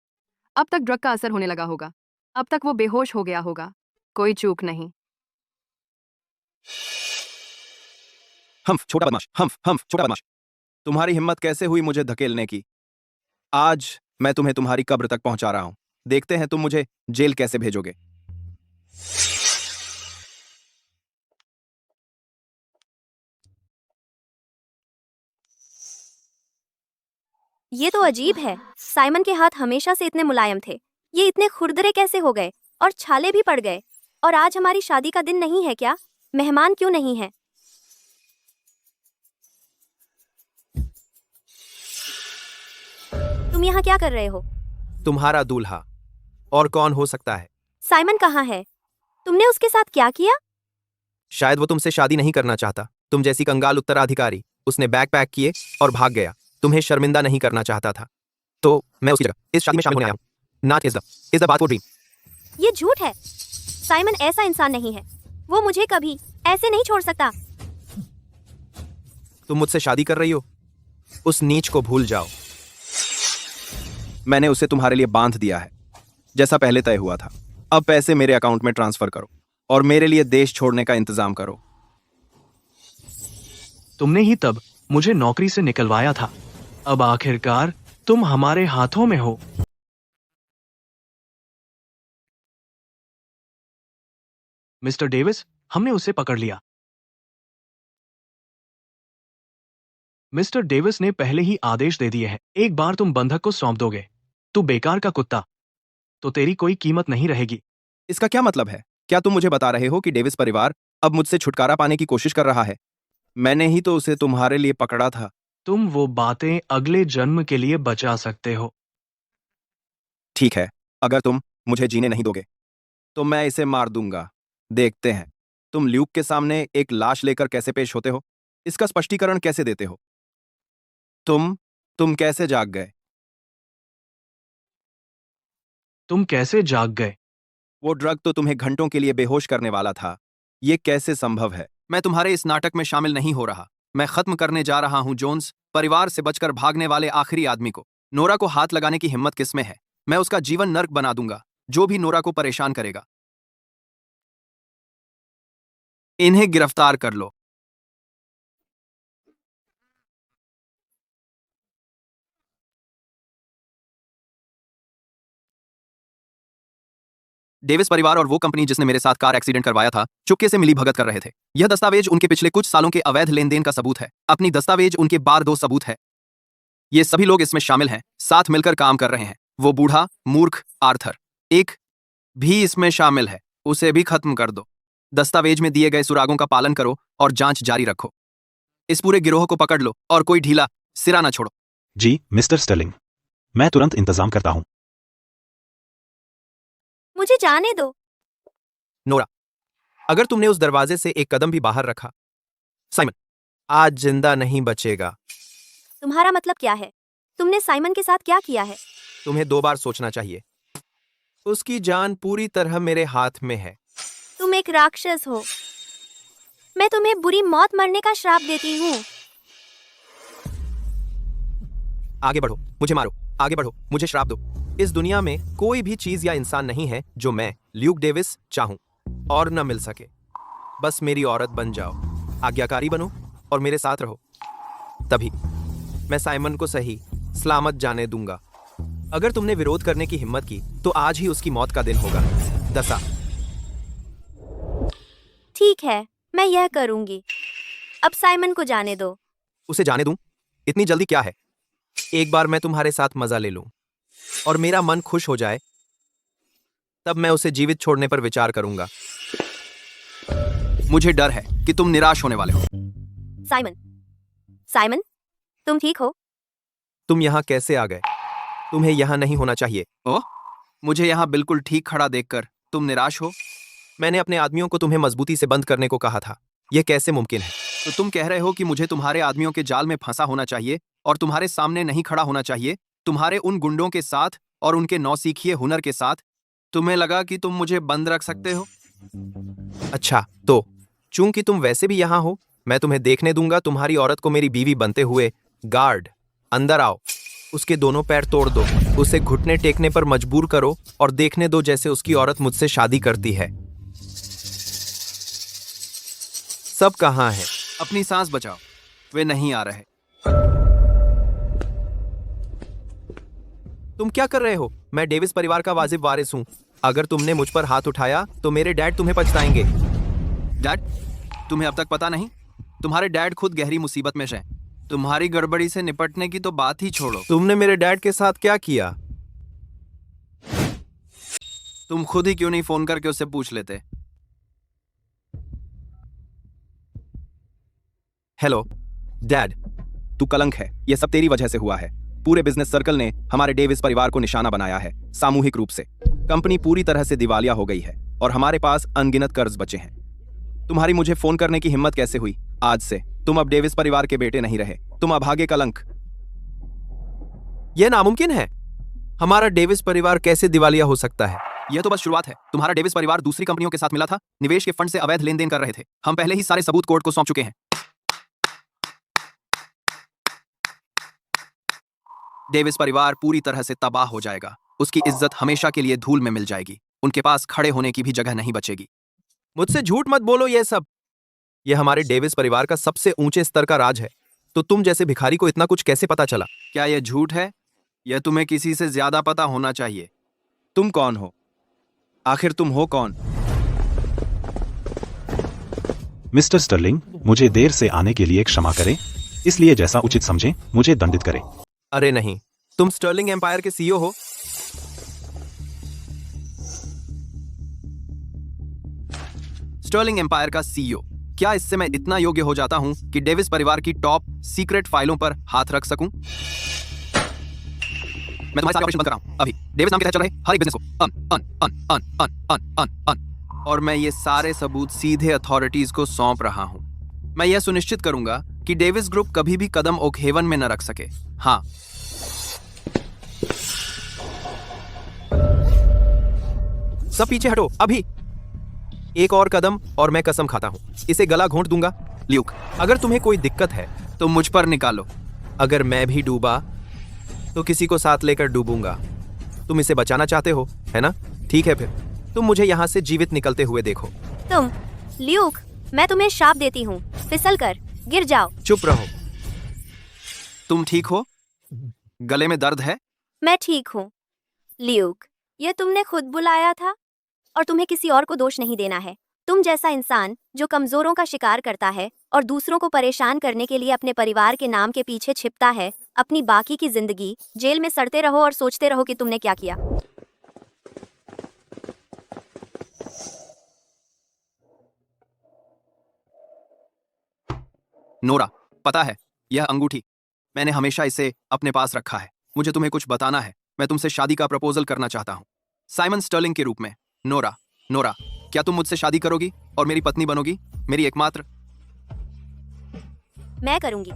अब तक ड्रग का असर होने लगा होगा। अब तक वो बेहोश हो गया होगा। कोई चूक नहीं। हम्फ छोटा बदमाश। तुम्हारी हिम्मत कैसे हुई मुझे धकेलने की? आज मैं तुम्हें तुम्हारी कब्र तक पहुंचा रहा हूं। देखते हैं तुम मुझे जेल कैसे भेजोगे। ये तो अजीब है। साइमन के हाथ हमेशा से इतने मुलायम थे, ये इतने खुरदरे कैसे हो गए और छाले भी पड़ गए? और आज हमारी शादी का दिन नहीं है क्या? मेहमान क्यों नहीं है? तुम यहाँ क्या कर रहे हो? तुम्हारा दूल्हा। और कौन हो सकता है? साइमन कहाँ है? तुमने उसके साथ क्या किया? शायद वो तुमसे शादी नहीं करना चाहता। तुम जैसी कंगाल उत्तराधिकारी। उसने बैग पैक किए और भाग गया। तुम्हें शर्मिंदा नहीं करना चाहता था, तो मैं उसकी जगह इस शादी में शामिल होने आया हूं। नॉट इज द बात फॉर ड्रीम। ये झूठ है। साइमन ऐसा इंसान नहीं है। वो मुझे कभी ऐसे नहीं छोड़ सकता। तुम मुझसे शादी कर रही हो? उस नीच को भूल जाओ। मैंने उसे तुम्हारे लिए बांध दिया है, जैसा पहले तय हुआ था। अब पैसे मेरे अकाउंट में ट्रांसफर करो और मेरे लिए देश छोड़ने का इंतजाम करो। तुमने ही तब मुझे नौकरी से निकलवाया था। अब आखिरकार तुम हमारे हाथों में हो। मिस्टर डेविस, हमने उसे पकड़ लिया। मिस्टर डेविस ने पहले ही आदेश दे दिए हैं। एक बार तुम बंधक को सौंप दोगे, तू बेकार का कुत्ता, तो तेरी कोई कीमत नहीं रहेगी। इसका क्या मतलब है? क्या तुम मुझे बता रहे हो कि डेविस परिवार अब मुझसे छुटकारा पाने की कोशिश कर रहा है? मैंने ही तो उसे तुम्हारे लिए पकड़ा था। तुम वो बातें अगले जन्म के लिए बचा सकते हो। ठीक है, अगर तुम मुझे जीने नहीं दोगे तो मैं इसे मार दूंगा। देखते हैं तुम ल्यूक के सामने एक लाश लेकर कैसे पेश होते हो। इसका स्पष्टीकरण कैसे देते हो? तुम कैसे जाग गए? तुम कैसे जाग गए? वो ड्रग तो तुम्हें घंटों के लिए बेहोश करने वाला था। ये कैसे संभव है? मैं तुम्हारे इस नाटक में शामिल नहीं हो रहा। मैं खत्म करने जा रहा हूं जोन्स, परिवार से बचकर भागने वाले आखिरी आदमी को। नोरा को हाथ लगाने की हिम्मत किसमें है? मैं उसका जीवन नर्क बना दूंगा, जो भी नोरा को परेशान करेगा। इन्हें गिरफ्तार कर लो। डेविस परिवार और वो कंपनी जिसने मेरे साथ कार एक्सीडेंट करवाया था चुपके से मिली भगत कर रहे थे। यह दस्तावेज उनके पिछले कुछ सालों के अवैध लेन देन का सबूत है। अपनी दस्तावेज उनके बार 2 सबूत है। ये सभी लोग इसमें शामिल हैं, साथ मिलकर काम कर रहे हैं। वो बूढ़ा मूर्ख आर्थर एक भी इसमें शामिल है। उसे भी खत्म कर दो। दस्तावेज में दिए गए सुरागों का पालन करो और जांच जारी रखो। इस पूरे गिरोह को पकड़ लो और कोई ढीला सिरा ना छोड़ो। जी मिस्टर स्टर्लिंग, मैं तुरंत इंतजाम करता हूँ। मुझे जाने दो। नोरा, अगर तुमने उस दरवाजे से एक कदम भी बाहर रखा, साइमन आज जिंदा नहीं बचेगा। तुम्हारा मतलब क्या है? तुमने साइमन के साथ क्या किया है? तुम्हें 2 बार सोचना चाहिए। उसकी जान पूरी तरह मेरे हाथ में है। तुम एक राक्षस हो। मैं तुम्हें बुरी मौत मरने का श्राप देती हूँ। आगे बढ़ो, मुझे मारो। आगे बढ़ो, मुझे श्राप दो। इस दुनिया में कोई भी चीज या इंसान नहीं है जो मैं ल्यूक डेविस चाहूं और न मिल सके। बस मेरी औरत बन जाओ, आज्ञाकारी बनो और मेरे साथ रहो। तभी मैं साइमन को सही सलामत जाने दूंगा। अगर तुमने विरोध करने की हिम्मत की तो आज ही उसकी मौत का दिन होगा। दसा। ठीक है, मैं यह करूंगी। अब साइमन को जाने दो। उसे जाने दूं? इतनी जल्दी क्या है? एक बार मैं तुम्हारे साथ मजा ले लूं और मेरा मन खुश हो जाए, तब मैं उसे जीवित छोड़ने पर विचार करूंगा। मुझे डर है कि तुम निराश होने वाले हो। साइमन, साइमन, तुम ठीक हो? तुम यहाँ कैसे आ गए? तुम्हें यहाँ नहीं होना चाहिए। ओह, मुझे यहाँ बिल्कुल ठीक खड़ा देखकर तुम निराश हो? मैंने अपने आदमियों को तुम्हें मजबूती से बंद करने को कहा था। यह कैसे मुमकिन है? तो तुम कह रहे हो कि मुझे तुम्हारे आदमियों के जाल में फंसा होना चाहिए और तुम्हारे सामने नहीं खड़ा होना चाहिए, तुम्हारे उन गुंडों के साथ और उनके नौसीखिए हुनर के साथ। तुम्हें लगा कि तुम मुझे बंद रख सकते हो? अच्छा, तो चूंकि तुम वैसे भी यहाँ हो, मैं तुम्हें देखने दूंगा तुम्हारी औरत को मेरी बीवी बनते हुए। गार्ड, अंदर आओ। उसके दोनों पैर तोड़ दो, उसे घुटने टेकने पर मजबूर करो और देखने दो जैसे उसकी औरत मुझसे शादी करती है। सब कहाँ है? अपनी सांस बचाओ, वे नहीं आ रहे। तुम क्या कर रहे हो? मैं डेविस परिवार का वाजिब वारिस हूँ। अगर तुमने मुझ पर हाथ उठाया तो मेरे डैड तुम्हें पछताएंगे। डैड? तुम्हें अब तक पता नहीं? तुम्हारे डैड खुद गहरी मुसीबत में हैं। तुम्हारी गड़बड़ी से निपटने की तो बात ही छोड़ो। तुमने मेरे डैड के साथ क्या किया? तुम खुद ही क्यों नहीं फोन करके उससे पूछ लेते? Hello dad. तू कलंक है, यह सब तेरी वजह से हुआ है। पूरे बिजनेस सर्कल ने हमारे डेविस परिवार को निशाना बनाया है, सामूहिक रूप से। कंपनी पूरी तरह से दिवालिया हो गई है और हमारे पास अनगिनत कर्ज बचे हैं। तुम्हारी मुझे फोन करने की हिम्मत कैसे हुई? आज से तुम अब डेविस परिवार के बेटे नहीं रहे, तुम अभागे कलंक। यह नामुमकिन है। हमारा डेविस परिवार कैसे दिवालिया हो सकता है? यह तो बस शुरुआत है। तुम्हारा डेविस परिवार दूसरी कंपनियों के साथ मिला था, निवेश के फंड से अवैध लेन देन कर रहे थे। हम पहले ही सारे सबूत कोर्ट को सौंप चुके हैं। डेविस परिवार पूरी तरह से तबाह हो जाएगा। उसकी इज्जत हमेशा के लिए धूल में मिल जाएगी। उनके पास खड़े होने की भी जगह नहीं बचेगी। मुझसे झूठ मत बोलो। ये सब ये हमारे डेविस परिवार का सबसे ऊंचे स्तर का राज है। तो तुम जैसे भिखारी को इतना कुछ कैसे पता चला? क्या यह झूठ है? यह तुम्हें किसी से ज्यादा पता होना चाहिए। तुम कौन हो? आखिर तुम हो कौन? मिस्टर स्टर्लिंग, मुझे देर से आने के लिए क्षमा करें, इसलिए जैसा उचित समझें मुझे दंडित करें। अरे नहीं, तुम स्टर्लिंग एम्पायर के सीईओ हो। स्टर्लिंग एम्पायर का सीईओ। क्या इससे मैं इतना योग्य हो जाता हूं कि डेविस परिवार की टॉप सीक्रेट फाइलों पर हाथ रख सकूं? मैं तुम्हारे साथ ऑपरेशन बंद कर रहा हूं अभी। डेविस नाम के तहत चल रहे हर एक बिजनेस को अन और मैं ये सारे सबूत सीधे अथॉरिटीज को सौंप रहा हूं। मैं यह सुनिश्चित करूंगा कि डेविस ग्रुप कभी भी कदम ओकहेवन में न रख सके। हाँ, सब पीछे हटो अभी। एक और कदम और मैं कसम खाता हूं इसे गला घोंट दूंगा। ल्यूक, अगर तुम्हें कोई दिक्कत है तो मुझ पर निकालो। अगर मैं भी डूबा तो किसी को साथ लेकर डूबूंगा। तुम इसे बचाना चाहते हो, है ना? ठीक है, फिर तुम मुझे यहां से जीवित निकलते हुए देखो। तुम ल्यूक, मैं तुम्हें श्राप देती हूँ, फिसल कर गिर जाओ। चुप रहो। तुम ठीक हो? गले में दर्द है? मैं ठीक हूँ। ल्यूक, यह तुमने खुद बुलाया था और तुम्हें किसी और को दोष नहीं देना है। तुम जैसा इंसान जो कमजोरों का शिकार करता है और दूसरों को परेशान करने के लिए अपने परिवार के नाम के पीछे छिपता है, अपनी बाकी की जिंदगी जेल में सड़ते रहो और सोचते रहो कि तुमने क्या किया। नोरा, पता है यह अंगूठी मैंने हमेशा इसे अपने पास रखा है। मुझे तुम्हें कुछ बताना है। मैं तुमसे शादी का प्रपोजल करना चाहता हूँ, साइमन स्टर्लिंग के रूप में। नोरा, नोरा, क्या तुम मुझसे शादी करोगी और मेरी पत्नी बनोगी? मेरी एकमात्र। मैं करूंगी।